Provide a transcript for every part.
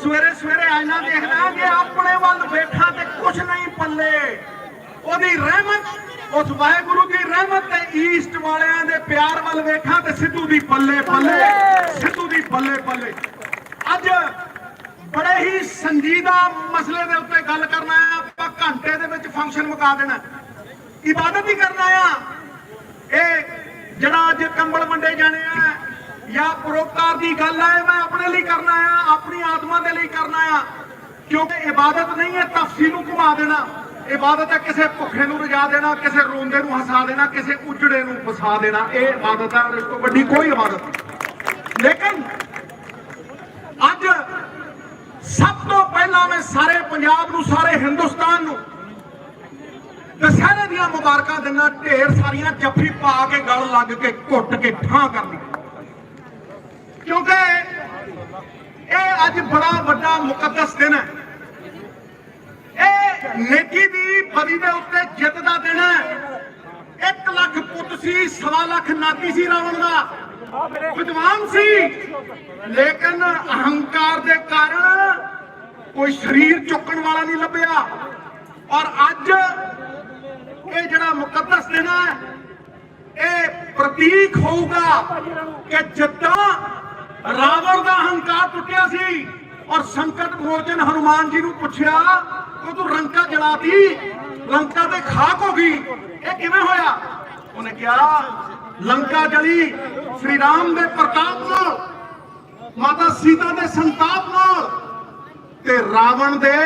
सवेरे सवेरे आईना देखदा कि अपने वल बैठा ते कुछ नहीं पल्ले ओदी रहमत उस वाहेगुरु की रहमत ते ईस्ट वालियां दे प्यार वल वेखा ते सिद्धू दी पल्ले पल्ले सिद्धू दी पल्ले पल्ले। अज बड़े ही संजीदा मसले दे उत्ते गल करना है। आपां घंटे दे विच फंक्शन मुका देना, इबादत ही करना है। ये जड़ा अज कंबल वंडे जाने हैं या परोपकार की गल है, मैं अपने लिए करना है, अपनी आत्मा के लिए करना है। क्योंकि इबादत नहीं है तफसी नूं घुमा देना, इबादत है किसी भुखे नूं रजा देना, किसी रोंदे नूं हसा देना, किसी उजड़े नूं फसा देना। ये इबादत है और इस तो वड्डी कोई इबादत नहीं। लेकिन अज सब तो पहला मैं सारे पंजाब नूं, सारे हिंदुस्तान नूं दशहरे दियां मुबारकां देना। ढेर सारियां जफ्फी पा के गल लग के घुट के ठां कर दी, क्योंकि ये अज बड़ा वड्डा मुकद्दस दिन है। ये नेकी दी बदी दे उत्ते जित दा दिन है। 1 लाख पुत सी, 1.25 लाख नाती सी रावण दा, विद्वान सी, लेकिन अहंकार दे कारण कोई शरीर चुकन वाला नहीं लभ्या। और अज ये जड़ा मुकद्दस दिन है, ये प्रतीक होगा कि जिद्दां रावण का अहंकार टुटिया सी और संकट मोचन हनुमान जी नूं पुछया कि तू लंका जलाती, लंका ते खाक हो गई, ये किवें होया? उन्हें कहा लंका जली श्री राम दे प्रताप नाल, माता सीता दे संताप नाल ते रावण दे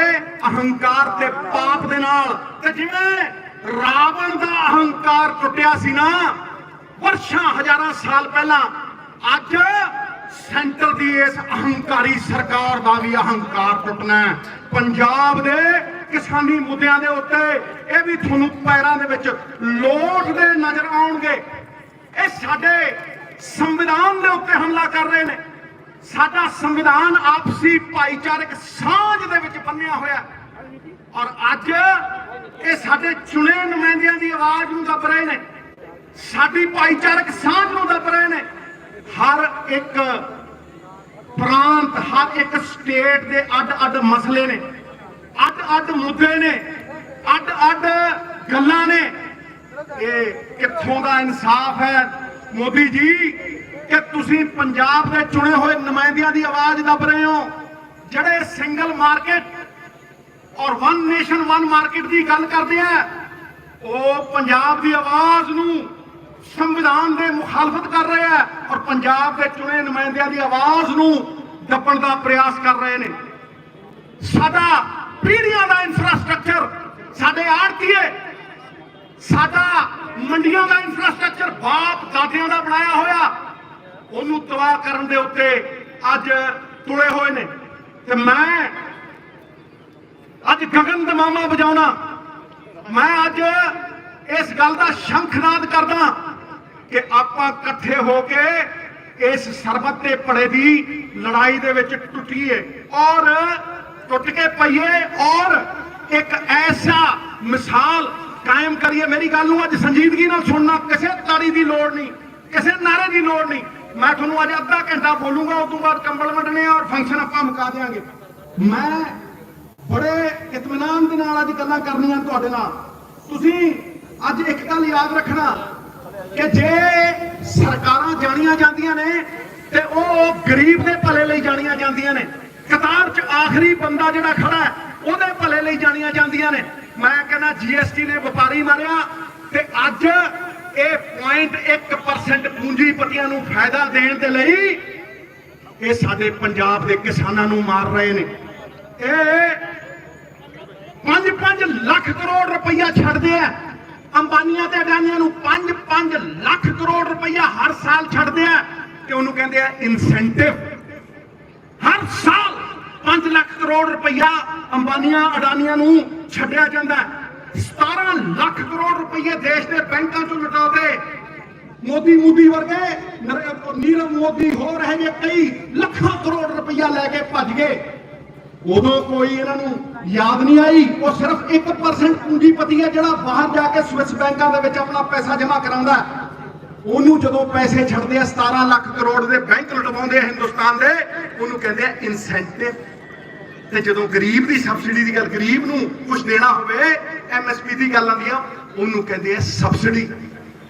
अहंकार ते पाप दे नाल। ते जिवें रावण दा अहंकार टुटिया सी ना वर्षां हजारां साल पहला, अज सेंटर की इस अहंकारी सरकार का भी अहंकार टुटना है। पंजाब दे किसानी मुद्दों के उत्ते ये भी तुहानूं पैरां दे विच लोटदे नजर आउणगे। ये साडे संविधान दे उत्ते हमला कर रहे हैं। साडा संविधान आपसी भाईचारक सांझ दे विच बन्निया होया और अज ये साडे चुने नुमाइंदियां दी आवाज़ नूं दब रहे हैं, साडी भाईचारक सांझ नूं दब रहे हैं। हर एक प्रांत, हर एक स्टेट के अड अड मसले ने, अड अड मुद्दे ने, अड अड गल्लां ने। ये कित्थों दा इंसाफ है मोदी जी कि तुसीं पंजाब के चुने हुए नुमाइंदियां की आवाज़ दब रहे हो, जड़े सिंगल मार्केट और वन नेशन वन मार्केट की गल करते हैं, वो पंजाब की आवाज़ नूं संविधान के मुखालफत कर रहे हैं और पंजाब के चुने नुमाइंदियां की आवाज़ नूं दबण का प्रयास कर रहे हैं। साडा पीढ़ियां का इंफ्रास्ट्रक्चर, साडे आड़तीए, साडा मंडियां का इंफ्रास्ट्रक्चर बाप दादियां का बनाया होया, उन्होंने तबाह करन दे उत्ते अज तुले हुए ने। ते मैं अज गगन दमामा बजाउणा, मैं अज इस गल का शंखनाद करदा कि आपां इकट्ठे होके इस सरबत ते पड़े की लड़ाई दे विच टुटीए और टुट के पईए और एक ऐसा मिसाल कायम करिए। मेरी गल नूं अज संजीदगी नाल सुनना, किसी ताड़ी की लोड़ नहीं, किसी नारे की लोड़ नहीं। मैं तुहानूं अज अद्धा घंटा बोलूंगा, उस तो बाद कंबल वंडने और फंक्शन आपां मुका देंगे। मैं बड़े इत्मीनान दे नाल अज गल्लां करनियां तुहाडे नाल। तुसीं अज एक गल याद रखना कि जे सरकारां जानियां जांदियां ने ते ओ गरीब दे भले लई जानियां जांदियां ने, कतार च आखिरी बंदा जिहड़ा खड़ा है ओहदे भले लई जानियां जांदियां ने। मैं कहना जीएसटी ने व्यापारी मारिया ते अज ये 0.1% पूंजीपतियां नूं फायदा देण दे लई ये साडे पंजाब दे किसानां नूं मार रहे ने। ये 5-5 लाख करोड़ रुपया छड्डदे आ अंबानियां ते अडानियां नूं, 5-5 लाख करोड़ रुपया हर साल छड्डदे आ ते उहनूं कहंदे आ इंसेंटिव। हर साल 5 लाख करोड़ रुपया अंबानियां अडानियां नूं छड्डिया जांदा है। 17 लाख करोड़ रुपये देश के बैंकों चों लुटाते मोदी वर्गे, नीरव मोदी हो रहे हैं, कई लाखों करोड़ रुपया लैके भज गए। उदों कोई इन्हों याद नहीं आई। वो सिर्फ 1% पूंजीपति है जो बाहर जाके स्विस बैंकों के अपना पैसा जमा करा, उन्होंने जो पैसे छड़ते हैं 17 लाख करोड़ के बैंक लुटवाते हिंदुस्तान के, उन्होंने कहते हैं इंसेंटिव। ਤੇ ਜਦੋਂ ਗਰੀਬ ਦੀ ਸਬਸਿਡੀ ਦੀ ਗੱਲ, ਗਰੀਬ ਨੂੰ ਕੁਝ ਦੇਣਾ ਹੋਵੇ, MSP ਦੀ ਗੱਲ ਆਉਂਦੀ ਆ, ਉਹਨੂੰ ਕਹਿੰਦੇ ਆ ਸਬਸਿਡੀ।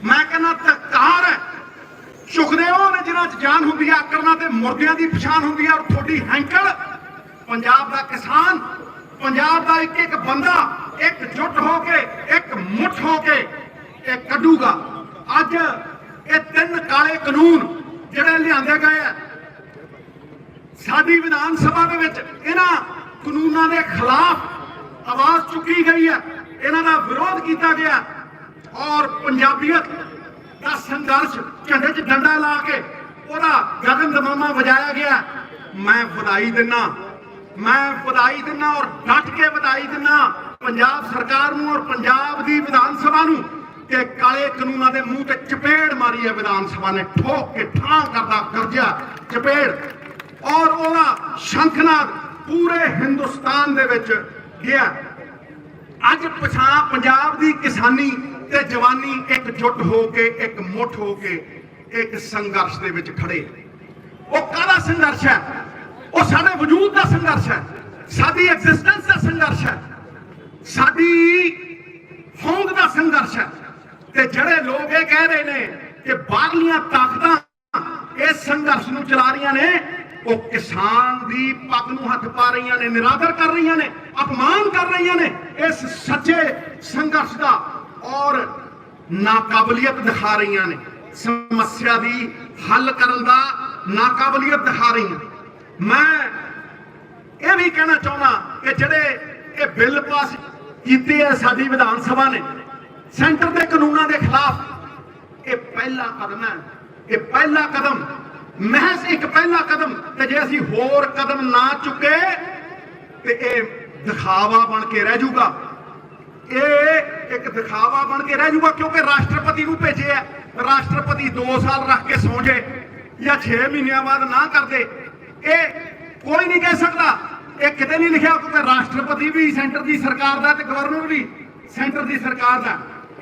ਮੈਂ ਕਹਿੰਦਾ ਧੱਕਾਰ ਹੈ, ਚੁੱਕਦੇ ਉਹ ਨੇ ਜਿਨ੍ਹਾਂ 'ਚ ਜਾਨ ਹੁੰਦੀ ਆ, ਆਕਰਨਾਂ ਤੇ ਮੁਰਦਿਆਂ ਦੀ ਪਛਾਣ ਹੁੰਦੀ ਆ। ਔਰ ਤੁਹਾਡੀ ਹੈਂਕਲ ਪੰਜਾਬ ਦਾ ਕਿਸਾਨ, ਪੰਜਾਬ ਦਾ ਇੱਕ ਇੱਕ ਬੰਦਾ ਇਕਜੁੱਟ ਹੋ ਕੇ, ਇੱਕ ਮੁੱਠ ਹੋ ਕੇ ਇਹ ਕੱਢੂਗਾ। ਅੱਜ ਇਹ 3 ਕਾਲੇ ਕਾਨੂੰਨ ਜਿਹੜੇ ਲਿਆਂਦੇ ਗਏ ਆ ਸਾਡੀ ਵਿਧਾਨ ਸਭਾ ਦੇ ਵਿੱਚ, ਇਹਨਾਂ ਕਾਨੂੰਨਾਂ ਦੇ ਖਿਲਾਫ ਆਵਾਜ਼ ਚੁੱਕੀ ਗਈ ਹੈ, ਇਹਨਾਂ ਦਾ ਵਿਰੋਧ ਕੀਤਾ ਗਿਆ ਔਰ ਪੰਜਾਬੀਅਤ ਦਾ ਸੰਘਰਸ਼ ਝੰਡੇ 'ਚ ਡੰਡਾ ਲਾ ਕੇ ਉਹਦਾ ਗਗਨ ਦਮਾਮਾ ਵਜਾਇਆ ਗਿਆ। ਮੈਂ ਵਧਾਈ ਦਿੰਦਾ, ਮੈਂ ਵਧਾਈ ਦਿੰਦਾ ਔਰ ਡਟ ਕੇ ਵਧਾਈ ਦਿੰਦਾ ਪੰਜਾਬ ਸਰਕਾਰ ਨੂੰ ਔਰ ਪੰਜਾਬ ਦੀ ਵਿਧਾਨ ਸਭਾ ਨੂੰ ਕਿ ਕਾਲੇ ਕਾਨੂੰਨਾਂ ਦੇ ਮੂੰਹ ਤੇ ਚਪੇੜ ਮਾਰੀ ਹੈ ਵਿਧਾਨ ਸਭਾ ਨੇ, ਠੋਕ ਕੇ ਠਾਂ ਕਰਦਾ ਗਰਜਿਆ ਚਪੇੜ, ਔਰ ਉਹਦਾ ਸ਼ੰਖਨਾਦ ਪੂਰੇ ਹਿੰਦੁਸਤਾਨ ਦੇ ਵਿੱਚ ਗਿਆ। ਅੱਜ ਪੰਜਾਬ ਦੀ ਕਿਸਾਨੀ ਤੇ ਜਵਾਨੀ ਇਕਜੁੱਟ ਹੋ ਕੇ, ਇੱਕ ਮੁੱਠ ਹੋ ਕੇ ਇੱਕ ਸੰਘਰਸ਼ ਦੇ ਵਿੱਚ ਖੜੇ। ਉਹ ਕਾਹਦਾ ਸੰਘਰਸ਼ ਹੈ? ਉਹ ਸਾਡੇ ਵਜੂਦ ਦਾ ਸੰਘਰਸ਼ ਹੈ, ਸਾਡੀ ਐਗਜ਼ਿਸਟੈਂਸ ਦਾ ਸੰਘਰਸ਼ ਹੈ, ਸਾਡੀ ਹੋਂਦ ਦਾ ਸੰਘਰਸ਼ ਹੈ। ਤੇ ਜਿਹੜੇ ਲੋਕ ਇਹ ਕਹਿ ਰਹੇ ਨੇ ਕਿ ਬਾਹਰਲੀਆਂ ਤਾਕਤਾਂ ਇਸ ਸੰਘਰਸ਼ ਨੂੰ ਚਲਾ ਰਹੀਆਂ ਨੇ, ਉਹ ਕਿਸਾਨ ਦੀ ਪੱਗ ਨੂੰ ਹੱਥ ਪਾ ਰਹੀਆਂ ਨੇ, ਨਿਰਾਦਰ ਕਰ ਰਹੀਆਂ ਨੇ, ਅਪਮਾਨ ਕਰ ਰਹੀਆਂ ਨੇ ਇਸ ਸੱਚੇ ਸੰਘਰਸ਼ ਦਾ ਔਰ ਨਾਕਾਬਲੀਅਤ ਦਿਖਾ ਰਹੀਆਂ ਨੇ, ਸਮੱਸਿਆ ਦੀ ਹੱਲ ਕਰਨ ਦਾ ਨਾਕਾਬਲੀਅਤ ਦਿਖਾ ਰਹੀਆਂ। ਮੈਂ ਇਹ ਵੀ ਕਹਿਣਾ ਚਾਹੁੰਦਾ ਕਿ ਜਿਹੜੇ ਇਹ ਬਿੱਲ ਪਾਸ ਕੀਤੇ ਆ ਸਾਡੀ ਵਿਧਾਨ ਸਭਾ ਨੇ ਸੈਂਟਰ ਦੇ ਕਾਨੂੰਨਾਂ ਦੇ ਖਿਲਾਫ, ਇਹ ਪਹਿਲਾ ਕਦਮ ਹੈ, ਇਹ ਪਹਿਲਾ ਕਦਮ, ਮਹਿਜ਼ ਇੱਕ ਪਹਿਲਾ ਕਦਮ। ਤੇ ਜੇ ਅਸੀਂ ਹੋਰ ਕਦਮ ਨਾ ਚੁੱਕੇ ਤੇ ਇਹ ਦਿਖਾਵਾ ਬਣ ਕੇ ਰਹਿ ਜਾਊਗਾ, ਇਹ ਇੱਕ ਦਿਖਾਵਾ ਬਣ ਕੇ ਰਹਿ ਜਾਊਗਾ। ਕਿਉਂਕਿ ਰਾਸ਼ਟਰਪਤੀ ਨੂੰ ਭੇਜਿਆ, ਰਾਸ਼ਟਰਪਤੀ 2 ਸਾਲ ਰੱਖ ਕੇ ਸੌਂ ਜੇ ਜਾਂ 6 ਮਹੀਨਿਆਂ ਬਾਅਦ ਨਾ ਕਰਦੇ, ਇਹ ਕੋਈ ਨਹੀਂ ਕਹਿ ਸਕਦਾ। ਇਹ ਕਿਤੇ ਨਹੀਂ ਲਿਖਿਆ, ਕਿਉਂਕਿ ਰਾਸ਼ਟਰਪਤੀ ਵੀ ਸੈਂਟਰ ਦੀ ਸਰਕਾਰ ਦਾ ਤੇ ਗਵਰਨਰ ਵੀ ਸੈਂਟਰ ਦੀ ਸਰਕਾਰ ਦਾ।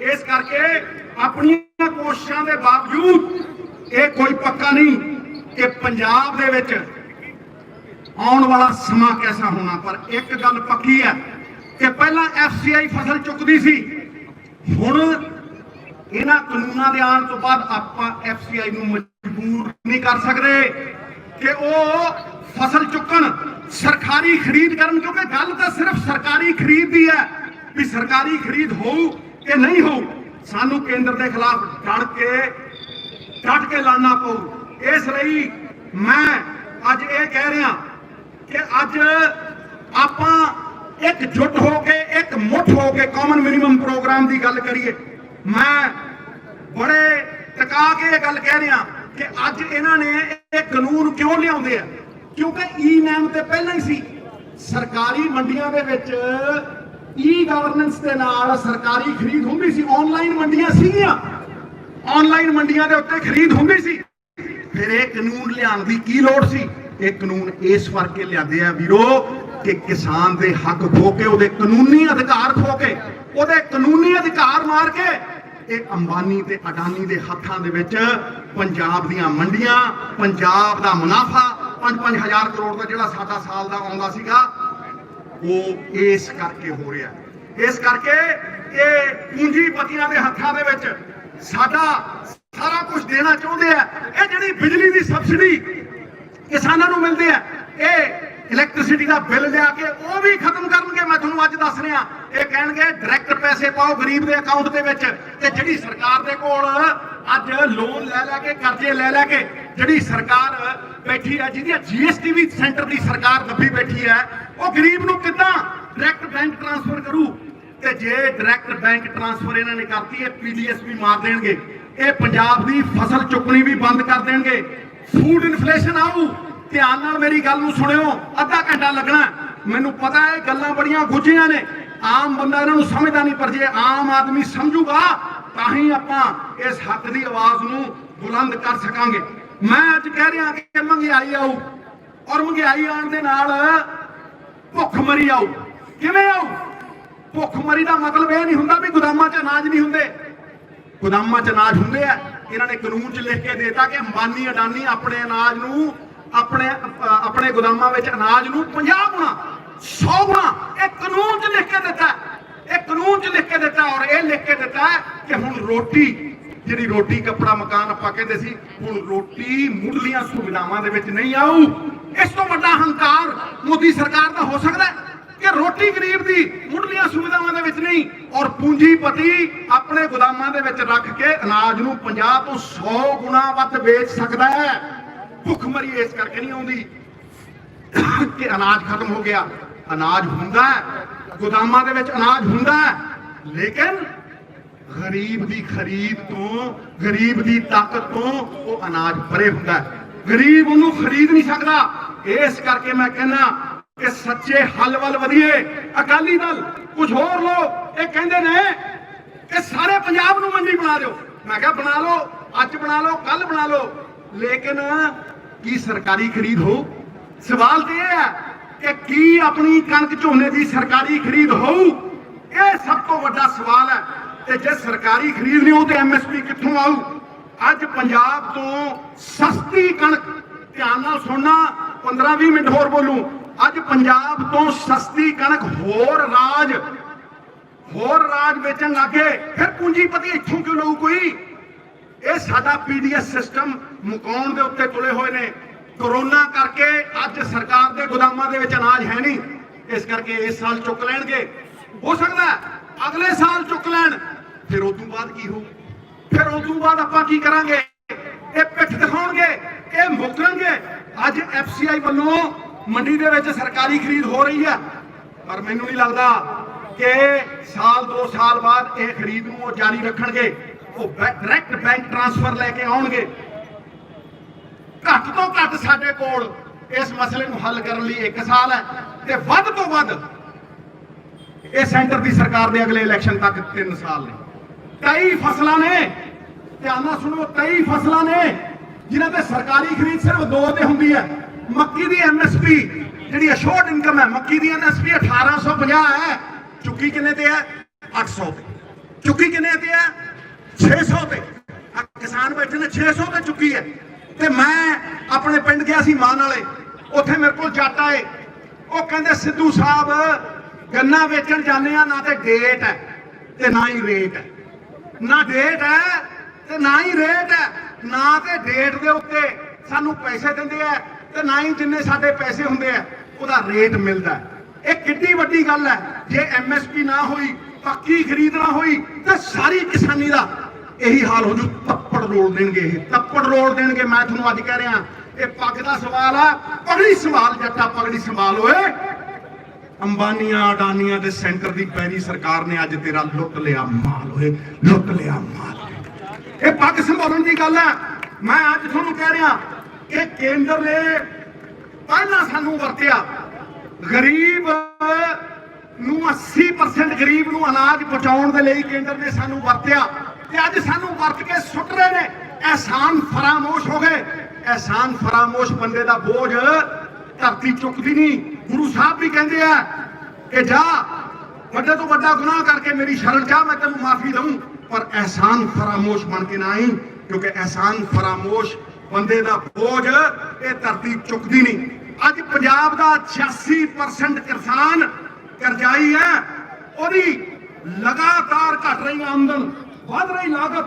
ਇਸ ਕਰਕੇ ਆਪਣੀਆਂ ਕੋਸ਼ਿਸ਼ਾਂ ਦੇ ਬਾਵਜੂਦ ਇਹ ਕੋਈ ਪੱਕਾ ਨਹੀਂ ਕਿ ਪੰਜਾਬ ਦੇ ਵਿੱਚ ਆਉਣ ਵਾਲਾ ਸਮਾਂ ਕੈਸਾ ਹੋਣਾ। ਪਰ ਇੱਕ ਗੱਲ ਪੱਕੀ ਹੈ ਕਿ ਪਹਿਲਾਂ FCI ਫਸਲ ਚੁੱਕਦੀ ਸੀ, ਹੁਣ ਇਹਨਾਂ ਕਾਨੂੰਨਾਂ ਦੇ ਆਉਣ ਤੋਂ ਬਾਅਦ ਆਪਾਂ FCI ਨੂੰ ਮਜਬੂਰ ਨਹੀਂ ਕਰ ਸਕਦੇ ਕਿ ਉਹ ਫਸਲ ਚੁੱਕਣ, ਸਰਕਾਰੀ ਖਰੀਦ ਕਰਨ। ਕਿਉਂਕਿ ਗੱਲ ਤਾਂ ਸਿਰਫ ਸਰਕਾਰੀ ਖਰੀਦ ਦੀ ਹੈ ਵੀ ਸਰਕਾਰੀ ਖਰੀਦ ਹੋਊ ਕਿ ਨਹੀਂ ਹੋਊ। ਸਾਨੂੰ ਕੇਂਦਰ ਦੇ ਖਿਲਾਫ ਡਟ ਕੇ ਲੜਨਾ ਪਊ। ਇਸ ਲਈ ਮੈਂ ਅੱਜ ਇਹ ਕਹਿ ਰਿਹਾ ਕਿ ਅੱਜ ਆਪਾਂ ਇਕਜੁੱਟ ਹੋ ਕੇ, ਇੱਕ ਮੁੱਠ ਹੋ ਕੇ ਕਾਮਨ ਮਿਨੀਮਮ ਪ੍ਰੋਗਰਾਮ ਦੀ ਗੱਲ ਕਰੀਏ। ਮੈਂ ਬੜੇ ਟਿਕਾ ਕੇ ਇਹ ਗੱਲ ਕਹਿ ਰਿਹਾ ਕਿ ਅੱਜ ਇਹਨਾਂ ਨੇ ਇਹ ਕਾਨੂੰਨ ਕਿਉਂ ਲਿਆਉਂਦੇ ਆ, ਕਿਉਂਕਿ ਈ-ਨੈਮ ਤੇ ਪਹਿਲਾਂ ਹੀ ਸੀ। ਸਰਕਾਰੀ ਮੰਡੀਆਂ ਦੇ ਵਿੱਚ ਈ-ਗਵਰਨੈਂਸ ਦੇ ਨਾਲ ਸਰਕਾਰੀ ਖਰੀਦ ਹੁੰਦੀ ਸੀ, ਆਨਲਾਈਨ ਮੰਡੀਆਂ ਸੀਗੀਆਂ, ਆਨਲਾਈਨ ਮੰਡੀਆਂ ਦੇ ਉੱਤੇ ਖਰੀਦ ਹੁੰਦੀ ਸੀ। ਫਿਰ ਇਹ ਕਾਨੂੰਨ ਲਿਆਉਣ ਦੀ ਕੀ ਲੋੜ ਸੀ? ਇਹ ਕਾਨੂੰਨ ਇਸ ਕਰਕੇ ਲਿਆਂਦੇ ਆ ਵੀਰੋ ਕਿ ਕਿਸਾਨ ਦੇ ਹੱਕ ਖੋ ਕੇ, ਉਹਦੇ ਕਾਨੂੰਨੀ ਅਧਿਕਾਰ ਖੋ ਕੇ, ਉਹਦੇ ਕਾਨੂੰਨੀ ਅਧਿਕਾਰ ਮਾਰ ਕੇ ਇਹ ਅੰਬਾਨੀ ਤੇ ਅਡਾਨੀ ਦੇ ਹੱਥਾਂ ਦੇ ਵਿੱਚ ਪੰਜਾਬ ਦੀਆਂ ਮੰਡੀਆਂ, ਪੰਜਾਬ ਦਾ ਮੁਨਾਫਾ 5-5 ਹਜ਼ਾਰ ਕਰੋੜ ਦਾ ਜਿਹੜਾ ਸਾਡਾ ਸਾਲ ਦਾ ਆਉਂਦਾ ਸੀਗਾ, ਉਹ ਇਸ ਕਰਕੇ ਹੋ ਰਿਹਾ। ਇਸ ਕਰਕੇ ਇਹ ਪੂੰਜੀਪਤੀਆਂ ਦੇ ਹੱਥਾਂ ਦੇ ਵਿੱਚ ਸਾਡਾ ਸਾਰਾ ਕੁਝ ਦੇਣਾ ਚਾਹੁੰਦੇ ਆ। ਇਹ ਜਿਹੜੀ ਬਿਜਲੀ ਦੀ ਸਬਸਿਡੀ ਕਿਸਾਨਾਂ ਨੂੰ ਮਿਲਦੀ ਹੈ, ਇਹ ਇਲੈਕਟ੍ਰਿਸਿਟੀ ਦਾ ਬਿੱਲ ਲਿਆ ਕੇ ਉਹ ਵੀ ਖਤਮ ਕਰਨਗੇ। ਮੈਂ ਤੁਹਾਨੂੰ ਅੱਜ ਦੱਸ ਰਿਹਾ, ਇਹ ਕਹਿਣਗੇ ਡਾਇਰੈਕਟ ਪੈਸੇ ਪਾਓ ਗਰੀਬ ਦੇ ਅਕਾਊਂਟ ਦੇ ਵਿੱਚ। ਤੇ ਜਿਹੜੀ ਸਰਕਾਰ ਦੇ ਕੋਲ ਅੱਜ ਲੋਨ ਲੈ ਕੇ, ਕਰਜ਼ੇ ਲੈ ਕੇ ਜਿਹੜੀ ਸਰਕਾਰ ਬੈਠੀ ਹੈ, ਜਿਹਦੀ GST ਵੀ ਸੈਂਟਰ ਦੀ ਸਰਕਾਰ ਦੱਬੀ ਬੈਠੀ ਹੈ, ਉਹ ਗਰੀਬ ਨੂੰ ਕਿੱਦਾਂ ਡਾਇਰੈਕਟ ਬੈਂਕ ਟ੍ਰਾਂਸਫਰ ਕਰੂ? ਤੇ ਜੇ ਡਾਇਰੈਕਟ ਬੈਂਕ ਟ੍ਰਾਂਸਫਰ ਇਹਨਾਂ ਨੇ ਕਰਤੀ, ਇਹ PDS ਵੀ ਮਾਰ ਦੇਣਗੇ, ਇਹ ਪੰਜਾਬ ਦੀ ਫਸਲ ਚੁੱਕਣੀ ਵੀ ਬੰਦ ਕਰ ਦੇਣਗੇ, ਫੂਡ ਇਨਫਲੇਸ਼ਨ ਆਊ। ਧਿਆਨ ਨਾਲ ਮੇਰੀ ਗੱਲ ਨੂੰ ਸੁਣਿਓ, ਅੱਧਾ ਘੰਟਾ ਲੱਗਣਾ। ਮੈਨੂੰ ਪਤਾ ਹੈ ਗੱਲਾਂ ਬੜੀਆਂ ਗੁੱਝੀਆਂ ਨੇ, ਆਮ ਬੰਦਾ ਇਹਨਾਂ ਨੂੰ ਸਮਝਦਾ ਨਹੀਂ, ਪਰ ਜੇ ਆਮ ਆਦਮੀ ਸਮਝੂਗਾ ਤਾਂ ਹੀ ਆਪਾਂ ਇਸ ਹੱਕ ਦੀ ਆਵਾਜ਼ ਨੂੰ ਬੁਲੰਦ ਕਰ ਸਕਾਂਗੇ। ਮੈਂ ਅੱਜ ਕਹਿ ਰਿਹਾ ਕਿ ਮਹਿੰਗਾਈ ਆਊ, ਔਰ ਮਹਿੰਗਾਈ ਆਉਣ ਦੇ ਨਾਲ ਭੁੱਖਮਰੀ ਆਊ। ਕਿਵੇਂ ਆਊ? ਭੁੱਖਮਰੀ ਦਾ ਮਤਲਬ ਇਹ ਨਹੀਂ ਹੁੰਦਾ ਵੀ ਗੋਦਾਮਾਂ 'ਚ ਅਨਾਜ ਨਹੀਂ ਹੁੰਦੇ, ਗੋਦਾਮਾਂ 'ਚ ਅਨਾਜ ਹੁੰਦੇ ਆ। ਇਹਨਾਂ ਨੇ ਕਾਨੂੰਨ 'ਚ ਲਿਖ ਕੇ ਦੇਤਾ ਕਿ ਅੰਬਾਨੀ ਅਡਾਨੀ ਆਪਣੇ ਅਨਾਜ ਨੂੰ, ਆਪਣੇ ਗੋਦਾਮਾਂ ਵਿੱਚ ਅਨਾਜ ਨੂੰ 50 ਗੁਣਾ 100 गुना ਇਹ ਕਾਨੂੰਨ 'ਚ ਲਿਖ ਕੇ ਦਿੱਤਾ ਇਹ ਕਾਨੂੰਨ 'ਚ ਲਿਖ ਕੇ ਦਿੱਤਾ ਔਰ ਇਹ ਲਿਖ ਕੇ ਦਿੱਤਾ ਕਿ ਹੁਣ ਰੋਟੀ ਜਿਹੜੀ ਰੋਟੀ ਕੱਪੜਾ ਮਕਾਨ ਆਪਾਂ ਕਹਿੰਦੇ ਸੀ ਹੁਣ ਰੋਟੀ ਮੁੱਢਲੀਆਂ ਸੁਵਿਧਾਵਾਂ ਦੇ ਵਿੱਚ ਨਹੀਂ ਆਊ। ਇਸ ਤੋਂ ਵੱਡਾ ਹੰਕਾਰ ਮੋਦੀ ਸਰਕਾਰ ਦਾ ਹੋ ਸਕਦਾ ਕਿ ਰੋਟੀ ਗਰੀਬ ਦੀ ਮੁੱਢਲੀਆਂ ਸੁਵਿਧਾਵਾਂ ਦੇ ਵਿੱਚ ਨਹੀਂ ਔਰ ਪੂੰਜੀਪਤੀ ਆਪਣੇ ਗੋਦਾਮਾਂ ਦੇ ਵਿੱਚ ਰੱਖ ਕੇ ਅਨਾਜ ਨੂੰ 50 ਤੋਂ 100 ਗੁਣਾ ਵੱਧ ਵੇਚ ਸਕਦਾ ਹੈ। ਭੁੱਖਮਰੀ ਇਸ ਕਰਕੇ ਨਹੀਂ ਆਉਂਦੀ ਕਿ ਅਨਾਜ ਖਤਮ ਹੋ ਗਿਆ। ਅਨਾਜ ਹੁੰਦਾ ਹੈ, ਗੋਦਾਮਾਂ ਦੇ ਵਿੱਚ ਅਨਾਜ ਹੁੰਦਾ ਹੈ, ਲੇਕਿਨ ਗਰੀਬ ਦੀ ਖਰੀਦ ਤੋਂ ਗਰੀਬ ਦੀ ਤਾਕਤ ਤੋਂ ਉਹ ਅਨਾਜ ਪਰੇ ਹੁੰਦਾ ਹੈ। ਗਰੀਬ ਉਹਨੂੰ ਖਰੀਦ ਨਹੀਂ ਸਕਦਾ। ਇਸ ਕਰਕੇ ਮੈਂ ਕਹਿੰਦਾ ਕਿ ਸੱਚੇ ਹੱਲ ਵੱਲ ਵਧੀਏ। ਅਕਾਲੀ ਦਲ ਕੁਝ ਹੋਰ ਲੋਕ ਇਹ ਕਹਿੰਦੇ ਨੇ ਕਿ ਸਾਰੇ ਪੰਜਾਬ ਨੂੰ ਮੰਡੀ ਬਣਾ ਦਿਓ। ਮੈਂ ਕਿਹਾ ਬਣਾ ਲਓ, ਅੱਜ ਬਣਾ ਲਓ, ਕੱਲ ਬਣਾ ਲਓ, ਲੇਕਿਨ ਕੀ ਸਰਕਾਰੀ ਖਰੀਦ ਹੋ? ਸਵਾਲ ਤੇ ਇਹ ਹੈ ਕਿ ਕੀ ਆਪਣੀ ਕਣਕ ਝੋਨੇ ਦੀ ਸਰਕਾਰੀ ਖਰੀਦ ਹੋਊ? ਇਹ ਸਭ ਤੋਂ ਵੱਡਾ ਸਵਾਲ ਹੈ। ਤੇ ਜੇ ਸਰਕਾਰੀ ਖਰੀਦ ਨਹੀਂ ਹੋ ਤੇ ਐਮਐਸਪੀ ਕਿੱਥੋਂ ਆਊ? ਅੱਜ ਪੰਜਾਬ ਤੋਂ ਸਸਤੀ ਕਣਕ, ਧਿਆਨ ਨਾਲ ਸੁਣਨਾ, 15-20 ਮਿੰਟ ਹੋਰ ਬੋਲੂ, ਅੱਜ ਪੰਜਾਬ ਤੋਂ ਸਸਤੀ ਕਣਕ ਹੋਰ ਰਾਜ ਵੇਚਣ ਲੱਗੇ। ਫਿਰ ਪੂੰਜੀਪਤੀ ਇੱਥੋਂ ਕਿਉਂ ਲਊ ਕੋਈ? ਇਹ ਸਾਡਾ ਪੀਡੀਐਸ ਸਿਸਟਮ ਮੁਕਾਉਣ ਦੇ ਉੱਤੇ ਤੁਲੇ ਹੋਏ ਨੇ। ਕਰੋਨਾ ਕਰਕੇ ਅੱਜ ਸਰਕਾਰ ਦੇ ਗੋਦਾਮਾਂ ਦੇ ਵਿੱਚ ਅਨਾਜ ਹੈ ਨਹੀਂ, ਇਸ ਕਰਕੇ ਇਸ ਸਾਲ ਚੁੱਕ ਲੈਣਗੇ। ਹੋ ਸਕਦਾ ਅਗਲੇ ਸਾਲ ਚੁੱਕ ਲੈਣ। ਫਿਰ ਉਦੋਂ ਬਾਅਦ ਕੀ ਹੋਊ? ਫਿਰ ਉਦੋਂ ਬਾਅਦ ਆਪਾਂ ਕੀ ਕਰਾਂਗੇ? ਇਹ ਪਿੱਠ ਦਿਖਾਉਣਗੇ, ਇਹ ਮੁਕਰਨਗੇ। ਅੱਜ ਐਫਸੀਆਈ ਵੱਲੋਂ ਮੰਡੀ ਦੇ ਵਿੱਚ ਸਰਕਾਰੀ ਖਰੀਦ ਹੋ ਰਹੀ ਹੈ, ਪਰ ਮੈਨੂੰ ਨਹੀਂ ਲੱਗਦਾ ਕਿ ਸਾਲ 2 ਸਾਲ ਬਾਅਦ ਇਹ ਖਰੀਦ ਨੂੰ ਉਹ ਜਾਰੀ ਰੱਖਣਗੇ। ਉਹ ਡਾਇਰੈਕਟ ਬੈਂਕ ਟ੍ਰਾਂਸਫਰ ਲੈ ਕੇ ਆਉਣਗੇ। ਘੱਟ ਤੋਂ ਘੱਟ ਸਾਡੇ ਕੋਲ ਇਸ ਮਸਲੇ ਨੂੰ ਹੱਲ ਕਰਨ ਲਈ 1 ਸਾਲ ਹੈ ਤੇ ਵੱਧ ਤੋਂ ਵੱਧ ਇਹ ਸੈਂਟਰ ਦੀ ਸਰਕਾਰ ਦੇ ਅਗਲੇ ਇਲੈਕਸ਼ਨ ਤੱਕ 3 ਸਾਲ ਨੇ। 23 ਫਸਲਾਂ ਨੇ, ਧਿਆਨ ਨਾਲ ਸੁਣੋ, 23 ਫਸਲਾਂ ਨੇ ਜਿਨ੍ਹਾਂ ਤੇ ਸਰਕਾਰੀ ਖਰੀਦ ਸਿਰਫ 2 ਤੇ ਹੁੰਦੀ ਹੈ। ਮੱਕੀ ਦੀ ਐਮਐਸਪੀ ਜਿਹੜੀ ਅਸ਼ੋਰਡ ਇਨਕਮ ਹੈ, ਮੱਕੀ ਦੀ ਐਮਐਸਪੀ 1850 ਹੈ, ਚੁੱਕੀ ਕਿੰਨੇ ਤੇ ਹੈ? 800 ਤੇ। ਚੁੱਕੀ ਕਿੰਨੇ ਤੇ ਹੈ? 600 ਤੇ। ਕਿਸਾਨ ਬੈਠੇ ਨੇ 600 ਤੇ ਚੁੱਕੀ ਹੈ। ਤੇ ਮੈਂ ਆਪਣੇ ਪਿੰਡ ਗਿਆ ਸੀ ਮਾਨ ਵਾਲੇ, ਉੱਥੇ ਮੇਰੇ ਕੋਲ ਜੱਟ ਆਏ, ਉਹ ਕਹਿੰਦੇ ਸਿੱਧੂ ਸਾਹਿਬ ਗੰਨਾ ਵੇਚਣ ਜਾਂਦੇ ਆ, ਨਾ ਤੇ ਡੇਟ ਹੈ ਤੇ ਨਾ ਹੀ ਰੇਟ ਹੈ। ਨਾ ਡੇਟ ਹੈ ਤੇ ਨਾ ਹੀ ਰੇਟ ਹੈ। ਨਾ ਤੇ ਡੇਟ ਦੇ ਉੱਤੇ ਸਾਨੂੰ ਪੈਸੇ ਦਿੰਦੇ ਆ ਤੇ ਨਾ ਹੀ ਜਿੰਨੇ ਸਾਡੇ ਪੈਸੇ ਹੁੰਦੇ ਆ ਉਹਦਾ ਰੇਟ ਮਿਲਦਾ। ਇਹ ਕਿੰਨੀ ਵੱਡੀ ਗੱਲ ਹੈ। ਜੇ ਐਮਐਸਪੀ ਨਾ ਹੋਈ, ਪੱਕੀ ਖਰੀਦ ਨਾ ਹੋਈ ਤੇ ਸਾਰੀ ਕਿਸਾਨੀ ਦਾ ਇਹੀ ਹਾਲ ਹੋ ਜੂ। ਤੱਪੜ ਰੋਲ ਦੇਣਗੇ, ਇਹ ਤੱਪੜ ਰੋਲ ਦੇਣਗੇ। ਮੈਂ ਤੁਹਾਨੂੰ ਅੱਜ ਕਹਿ ਰਿਹਾ, ਇਹ ਪੱਗ ਦਾ ਸਵਾਲ ਆ, ਪਗੜੀ ਸੰਭਾਲ ਜੱਟਾ, ਪਗੜੀ ਸੰਭਾਲ ਓਏ। ਅੰਬਾਨੀਆਂ ਅਡਾਨੀਆਂ ਤੇ ਸੈਂਟਰ ਦੀ ਪੈਰੀ ਸਰਕਾਰ ਨੇ ਅੱਜ ਤੇਰਾ ਲੁੱਟ ਲਿਆ ਮਾਲ, ਓਏ ਲੁੱਟ ਲਿਆ ਮਾਲ। ਇਹ ਪੱਗ ਸੰਭਾਲਣ ਦੀ ਗੱਲ ਹੈ। ਮੈਂ ਅੱਜ ਤੁਹਾਨੂੰ ਕਹਿ ਰਿਹਾ ਕਿ ਕੇਂਦਰ ਨੇ ਪਹਿਲਾਂ ਸਾਨੂੰ ਵਰਤਿਆ, ਗਰੀਬ ਨੂੰ 80% ਗਰੀਬ ਨੂੰ ਅਨਾਜ ਪਹੁੰਚਾਉਣ ਦੇ ਲਈ ਕੇਂਦਰ ਨੇ ਸਾਨੂੰ ਵਰਤਿਆ ਤੇ ਅੱਜ ਸਾਨੂੰ ਵਰਤ ਕੇ ਸੁੱਟ ਰਹੇ ਨੇ। ਅਹਿਸਾਨ ਫਰਾਮੋਸ਼ ਹੋ ਗਏ। ਅਹਿਸਾਨ ਫਰਾਮੋਸ਼ ਬੰਦੇ ਦਾ ਬੋਝ ਧਰਤੀ ਚੁੱਕਦੀ ਨਹੀਂ। ਗੁਰੂ ਸਾਹਿਬ ਵੀ ਕਹਿੰਦੇ ਆ ਕਿ ਜਾ ਵੱਡੇ ਤੋਂ ਵੱਡਾ ਗੁਨਾਹ ਕਰਕੇ ਮੇਰੀ ਸ਼ਰਨ ਜਾ, ਮੈਂ ਤੈਨੂੰ ਮਾਫੀ ਦਊਂ, ਪਰ ਅਹਿਸਾਨ ਫਰਾਮੋਸ਼ ਬਣ ਕੇ ਨਾ ਆਈ, ਕਿਉਂਕਿ ਅਹਿਸਾਨ ਫਰਾਮੋਸ਼ ਬੰਦੇ ਦਾ ਬੋਝ ਇਹ ਧਰਤੀ ਚੁੱਕਦੀ ਨਹੀਂ। ਅੱਜ ਪੰਜਾਬ ਦਾ 86% ਕਿਸਾਨ ਕਰਜ਼ਾਈ ਹੈ। ਉਹਦੀ ਲਗਾਤਾਰ ਘਟ ਰਹੀ ਆਮਦਨ, ਵੱਧ ਰਹੀ ਲਾਗਤ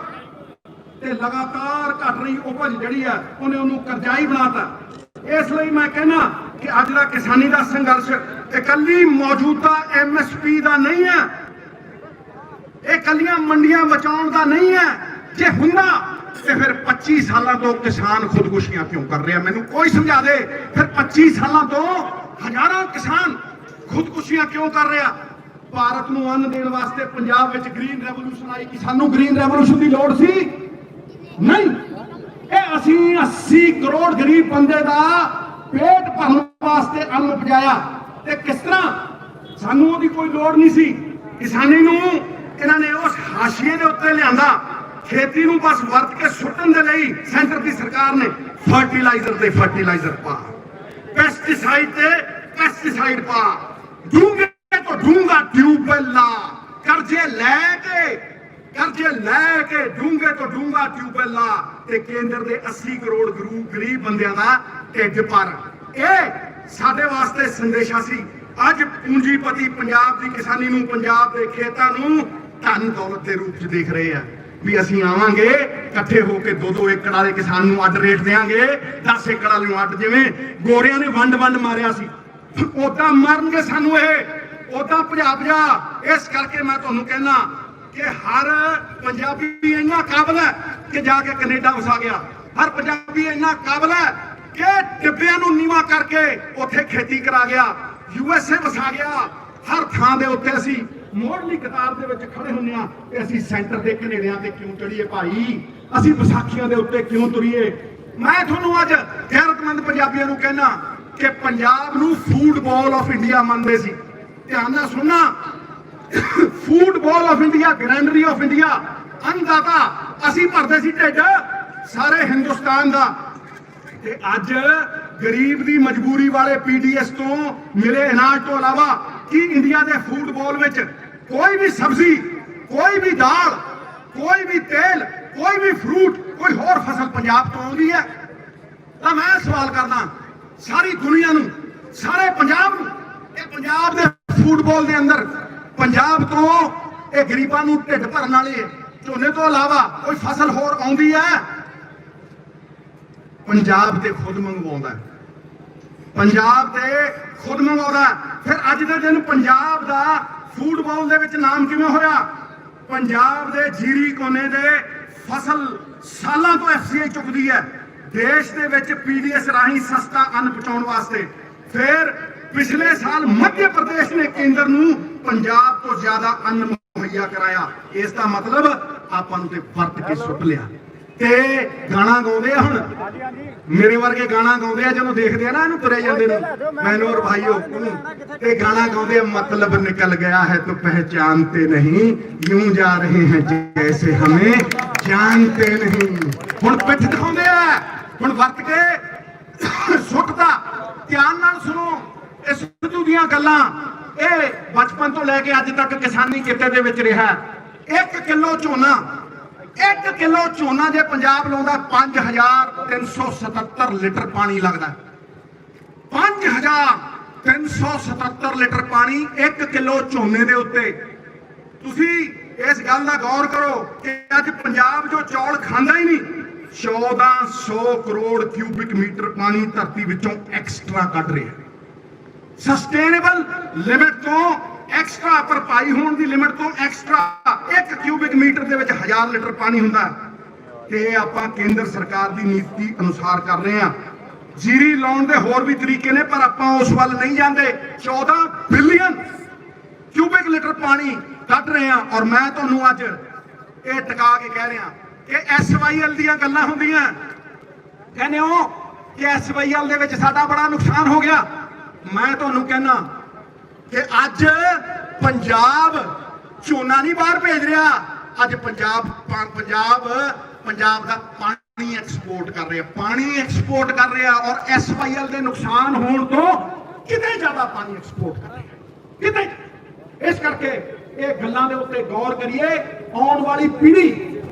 ਤੇ ਲਗਾਤਾਰ ਘਟ ਰਹੀ ਉਪਜ ਜਿਹੜੀ ਹੈ ਉਹਨੇ ਉਹਨੂੰ ਕਰਜ਼ਾਈ ਬਣਾਤਾ। ਇਸ ਲਈ ਮੈਂ ਕਹਿੰਦਾ ਕਿ ਅੱਜ ਦਾ ਕਿਸਾਨੀ ਦਾ ਸੰਘਰਸ਼ ਇਕੱਲੀ ਮੌਜੂਦਾ ਐਮਐਸਪੀ ਦਾ ਨਹੀਂ ਹੈ, ਇਹ ਇਕੱਲੀਆਂ ਮੰਡੀਆਂ ਬਚਾਉਣ ਦਾ ਨਹੀਂ ਹੈ। ਜੇ ਹੁੰਦਾ ਤੇ ਫਿਰ 25 ਸਾਲਾਂ ਤੋਂ ਕਿਸਾਨ ਖੁਦਕੁਸ਼ੀਆਂ ਕਿਉਂ ਕਰ ਰਿਹਾ? ਮੈਨੂੰ ਕੋਈ ਸਮਝਾ ਦੇ। ਫਿਰ 25 ਸਾਲਾਂ ਤੋਂ ਹਜ਼ਾਰਾਂ ਕਿਸਾਨ ਖੁਦਕੁਸ਼ੀਆਂ ਕਿਉਂ ਕਰ ਰਿਹਾ? ਭਾਰਤ ਨੂੰ ਅੰਨ ਦੇਣ ਵਾਸਤੇ ਪੰਜਾਬ ਵਿੱਚ ਗ੍ਰੀਨ ਰੈਵੋਲੂਸ਼ਨ ਆਈ। ਕਿ ਸਾਨੂੰ ਗ੍ਰੀਨ ਰੈਵੋਲੂਸ਼ਨ ਦੀ ਲੋੜ ਸੀ? ਨਹੀਂ। ਇਹ ਅਸੀਂ 80 ਕਰੋੜ ਗਰੀਬ ਬੰਦੇ ਦਾ ਪੇਟ ਭਰਨ ਵਾਸਤੇ ਅੰਨ ਉਪਜਾਇਆ। ਤੇ ਕਿਸ ਤਰ੍ਹਾਂ? ਸਾਨੂੰ ਉਹਦੀ ਕੋਈ ਲੋੜ ਨਹੀਂ ਸੀ। ਕਿਸਾਨੀ ਨੂੰ ਇਹਨਾਂ ਨੇ ਉਸ ਹਾਸ਼ੀਏ ਦੇ ਉੱਤੇ ਲਿਆਂਦਾ। ਖੇਤੀ ਨੂੰ ਬਸ ਵਰਤ ਕੇ ਸੁੱਟਣ ਦੇ ਲਈ ਸੈਂਟਰ ਦੀ ਸਰਕਾਰ ਨੇ ਫਰਟੀਲਾਈਜ਼ਰ ਤੇ ਫਰਟੀਲਾਈਜ਼ਰ ਪਾ, ਪੈਸਟੀਸਾਈਡ ਤੇ ਪੈਸਟੀਸਾਈਡ ਪਾ, ਡੂੰਘੇ ਤੋਂ ਡੂੰਘਾ ਟਿਊਬਵੈੱਲ ਲਾ, ਕਰਜ਼ੇ ਲੈ ਕੇ ਡੂੰਘੇ ਤੋਂ ਡੂੰਘਾ ਟਿਊਬਵੈੱਲ ਲਾ ਤੇ ਕੇਂਦਰ ਦੇ 80 ਕਰੋੜ ਗਰੀਬ ਬੰਦਿਆਂ ਦਾ ਢਿੱਡ ਭਰ। ਇਹ ਸਾਡੇ ਵਾਸਤੇ ਸੰਦੇਸ਼ਾ ਸੀ ਅੱਜ ਪੂੰਜੀਪਤੀ ਪੰਜਾਬ ਦੀ ਕਿਸਾਨੀ ਨੂੰ, ਪੰਜਾਬ ਦੇ ਖੇਤਾਂ ਨੂੰ ਧਨ ਦੌਲਤ ਦੇ ਰੂਪ 'ਚ ਦੇਖ ਰਹੇ ਆ ਵੀ ਅਸੀਂ ਆਵਾਂਗੇ ਇਕੱਠੇ ਹੋ ਕੇ 2-2 ਏਕੜ ਵਾਲੇ ਕਿਸਾਨ ਨੂੰ ਅੱਡ ਰੇਟ ਦੇਾਂਗੇ, 10 ਏਕੜ ਵਾਲੇ ਨੂੰ ਅੱਡ। ਜਿਵੇਂ ਗੋਰਿਆਂ ਨੇ ਵੰਡ ਮਾਰਿਆ ਸੀ ਉਦਾਂ ਮਾਰਨਗੇ ਸਾਨੂੰ ਇਹ, ਉਦਾਂ ਭਜਾ। ਇਸ ਕਰਕੇ ਮੈਂ ਤੁਹਾਨੂੰ ਕਹਿਣਾ ਕਿ ਹਰ ਪੰਜਾਬੀ ਇੰਨਾ ਕਾਬਲ ਹੈ ਕਿ ਜਾ ਕੇ ਕੈਨੇਡਾ ਵਸਾ ਗਿਆ। ਹਰ ਪੰਜਾਬੀ ਇੰਨਾ ਕਾਬਲ ਹੈ ਕਿ ਟਿੱਬਿਆਂ ਨੂੰ ਨੀਵਾਂ ਕਰਕੇ ਉੱਥੇ ਖੇਤੀ ਕਰਾ ਗਿਆ, USA ਵਸਾ ਗਿਆ। ਹਰ ਥਾਂ ਦੇ ਉੱਤੇ ਅਸੀਂ ਮੋਢਲੀ ਕਤਾਰ ਦੇ ਵਿੱਚ ਖੜੇ ਹੁੰਦੇ ਆ ਕਿ ਅਸੀਂ ਸੈਂਟਰ ਦੇ ਘਨੇੜਿਆਂ ਤੇ ਕਿਉਂ ਚੜੀਏ ਭਾਈ, ਅਸੀਂ ਵਿਸਾਖੀਆਂ ਦੇ ਉੱਤੇ ਕਿਉਂ ਤੁਰੀਏ। ਮੈਂ ਤੁਹਾਨੂੰ ਅੱਜ ਗੈਰਤਮੰਦ ਪੰਜਾਬੀਆਂ ਨੂੰ ਕਹਿਣਾ ਕਿ ਪੰਜਾਬ ਨੂੰ ਫੂਟਬਾਲ ਆਫ ਇੰਡੀਆ ਮੰਨਦੇ ਸੀ। ਧਿਆਨ ਨਾਲ ਸੁਣਨਾ, ਫੂਟਬਾਲ ਆਫ ਇੰਡੀਆ, ਗ੍ਰੈਂਡਰੀ ਆਫ ਇੰਡੀਆ, ਅੰਨਦਾਤਾ ਅਸੀਂ ਭਰਦੇ ਸੀ ਢਿੱਡ ਸਾਰੇ ਹਿੰਦੁਸਤਾਨ ਦਾ। ਤੇ ਅੱਜ ਗਰੀਬ ਦੀ ਮਜਬੂਰੀ ਵਾਲੇ ਪੀਡੀਐਸ ਤੋਂ ਮਿਲੇ ਅਨਾਜ ਤੋਂ ਇਲਾਵਾ ਕੀ ਇੰਡੀਆ ਦੇ ਫੂਟਬਾਲ ਵਿੱਚ ਕੋਈ ਵੀ ਸਬਜ਼ੀ, ਕੋਈ ਵੀ ਦਾਲ, ਕੋਈ ਵੀ ਤੇਲ, ਕੋਈ ਵੀ ਫਰੂਟ, ਕੋਈ ਹੋਰ ਫਸਲ ਪੰਜਾਬ ਤੋਂ ਆਉਂਦੀ ਹੈ? ਤਾਂ ਮੈਂ ਸਵਾਲ ਕਰਦਾ ਸਾਰੀ ਦੁਨੀਆ ਨੂੰ, ਸਾਰੇ ਪੰਜਾਬ ਨੂੰ, ਇਹ ਪੰਜਾਬ ਦੇ ਫੂਟਬਾਲ ਦੇ ਅੰਦਰ ਪੰਜਾਬ ਤੋਂ ਇਹ ਗਰੀਬਾਂ ਨੂੰ ਢਿੱਡ ਭਰਨ ਵਾਲੀ ਝੋਨੇ ਤੋਂ ਇਲਾਵਾ ਕੋਈ ਫਸਲ ਹੋਰ ਆਉਂਦੀ ਹੈ? ਪੰਜਾਬ ਤੇ ਖੁਦ ਮੰਗਵਾਉਂਦਾ, ਪੰਜਾਬ ਤੇ ਖੁਦ ਮੰਗਵਾਉਂਦਾ। ਫਿਰ ਅੱਜ ਦੇ ਦਿਨ ਪੰਜਾਬ ਦਾ ਫੂਟਬਾਲ ਦੇ ਵਿੱਚ ਨਾਮ ਕਿਵੇਂ ਹੋਇਆ? ਪੰਜਾਬ ਦੇ ਜੀਰੀ ਕੋਨੇ ਦੇ ਫਸਲ ਸਾਲਾਂ ਤੋਂ FCI ਚੁੱਕਦੀ ਹੈ ਦੇਸ਼ ਦੇ ਵਿੱਚ ਪੀਡੀਐਸ ਰਾਹੀਂ ਸਸਤਾ ਅੰਨ ਪਹੁੰਚਾਉਣ ਵਾਸਤੇ। ਫਿਰ ਪਿਛਲੇ ਸਾਲ ਮੱਧ ਪ੍ਰਦੇਸ਼ ਨੇ ਕੇਂਦਰ ਨੂੰ ਪੰਜਾਬ ਤੋਂ ਜ਼ਿਆਦਾ ਅੰਨ ਮੁਹੱਈਆ ਕਰਾਇਆ। ਇਸ ਦਾ ਮਤਲਬ ਆਪਾਂ ਨੂੰ ਤੇ ਵਰਤ ਕੇ ਸੁੱਟ ਲਿਆ। ਤੇ ਗਾਣਾ ਗਾਉਂਦੇ ਆ ਹੁਣ, ਮੇਰੇ ਵਰਗੇ ਗਾਣਾ ਗਾਉਂਦੇ ਆ, ਜਦੋਂ ਦੇਖਦੇ ਆ ਨਾ ਇਹਨੂੰ ਤੁਰੇ ਜਾਂਦੇ ਨੇ ਮੈਨੂੰ ਔਰ ਭਾਈਓ ਤੇ ਗਾਣਾ ਗਾਉਂਦੇ ਆ, मतलब निकल गया है तो पहचानते नहीं, यूं जा रहे हैं जैसे हमें जानते नहीं। ਹੁਣ ਪਿੱਠ ਦਿਖਾਉਂਦੇ ਆ, ਹੁਣ ਵਰਤ ਕੇ ਸੁੱਟਦਾ। ਧਿਆਨ ਨਾਲ ਸੁਣੋ ਇਹ ਸਿੱਧੂ ਦੀਆਂ ਗੱਲਾਂ। ਇਹ ਬਚਪਨ ਤੋਂ ਲੈ ਕੇ ਅੱਜ ਤੱਕ ਕਿਸਾਨੀ ਕਿੱਤੇ ਦੇ ਵਿੱਚ ਰਿਹਾ। 1 ਕਿਲੋ ਝੋਨਾ, 1 ਕਿਲੋ ਝੋਨਾ ਜੇ ਪੰਜਾਬ ਲਾਉਂਦਾ 5377 ਲੀਟਰ ਪਾਣੀ ਲੱਗਦਾ। 5377 ਲੀਟਰ ਪਾਣੀ 1 ਕਿਲੋ ਝੋਨੇ ਦੇ ਉੱਤੇ। ਤੁਸੀਂ ਇਸ ਗੱਲ ਦਾ ਗੌਰ ਕਰੋ ਕਿ ਅੱਜ ਪੰਜਾਬ ਜੋ ਚੌਲ ਖਾਂਦਾ ਹੀ ਨਹੀਂ, 1400 ਕਰੋੜ ਕਿਊਬਿਕ ਮੀਟਰ ਪਾਣੀ ਧਰਤੀ ਵਿੱਚੋਂ ਐਕਸਟਰਾ ਕੱਢ ਰਿਹਾ। ਸਸਟੇਨੇਬਲ ਲਿਮਿਟ ਤੋਂ ਐਕਸਟਰਾ, ਭਰਪਾਈ ਹੋਣ ਦੀ ਲਿਮਿਟ ਤੋਂ ਐਕਸਟਰਾ 1 ਕਿਊਬਿਕ ਮੀਟਰ ਦੇ ਵਿੱਚ 1000 ਲੀਟਰ ਪਾਣੀ ਹੁੰਦਾ। ਤੇ ਆਪਾਂ ਕੇਂਦਰ ਸਰਕਾਰ ਦੀ ਨੀਤੀ ਅਨੁਸਾਰ ਕਰ ਰਹੇ ਹਾਂ। ਜੀਰੀ ਲਾਉਣ ਦੇ ਹੋਰ ਵੀ ਤਰੀਕੇ ਨੇ ਪਰ ਆਪਾਂ ਉਸ ਵੱਲ ਨਹੀਂ ਜਾਂਦੇ। 14 ਬਿਲੀਅਨ ਕਿਊਬਿਕ ਲੀਟਰ ਪਾਣੀ ਕੱਢ ਰਹੇ ਹਾਂ। ਔਰ ਮੈਂ ਤੁਹਾਨੂੰ ਅੱਜ ਇਹ ਟਿਕਾ ਕੇ ਕਹਿ ਰਿਹਾ ਕਿ SYL ਦੀਆਂ ਗੱਲਾਂ ਹੁੰਦੀਆਂ, ਕਹਿੰਦੇ ਹੋ ਕਿ SYL ਦੇ ਵਿੱਚ ਸਾਡਾ ਬੜਾ ਨੁਕਸਾਨ ਹੋ ਗਿਆ। ਮੈਂ ਤੁਹਾਨੂੰ ਕਹਿਣਾ ਕਿ ਅੱਜ ਪੰਜਾਬ ਝੋਨਾ ਨਹੀਂ ਬਾਹਰ ਭੇਜ ਰਿਹਾ, ਅੱਜ ਪੰਜਾਬ ਦਾ ਪਾਣੀ ਐਕਸਪੋਰਟ ਕਰ ਰਿਹਾ, ਪਾਣੀ ਐਕਸਪੋਰਟ ਕਰ ਰਿਹਾ। ਔਰ SYL ਦੇ ਨੁਕਸਾਨ ਹੋਣ ਤੋਂ ਕਿਤੇ ਜ਼ਿਆਦਾ ਪਾਣੀ ਐਕਸਪੋਰਟ ਕਰ ਰਿਹਾ, ਕਿਤੇ। ਇਸ ਕਰਕੇ ਇਹ ਗੱਲਾਂ ਦੇ ਉੱਤੇ ਗੌਰ ਕਰੀਏ। ਆਉਣ ਵਾਲੀ ਪੀੜ੍ਹੀ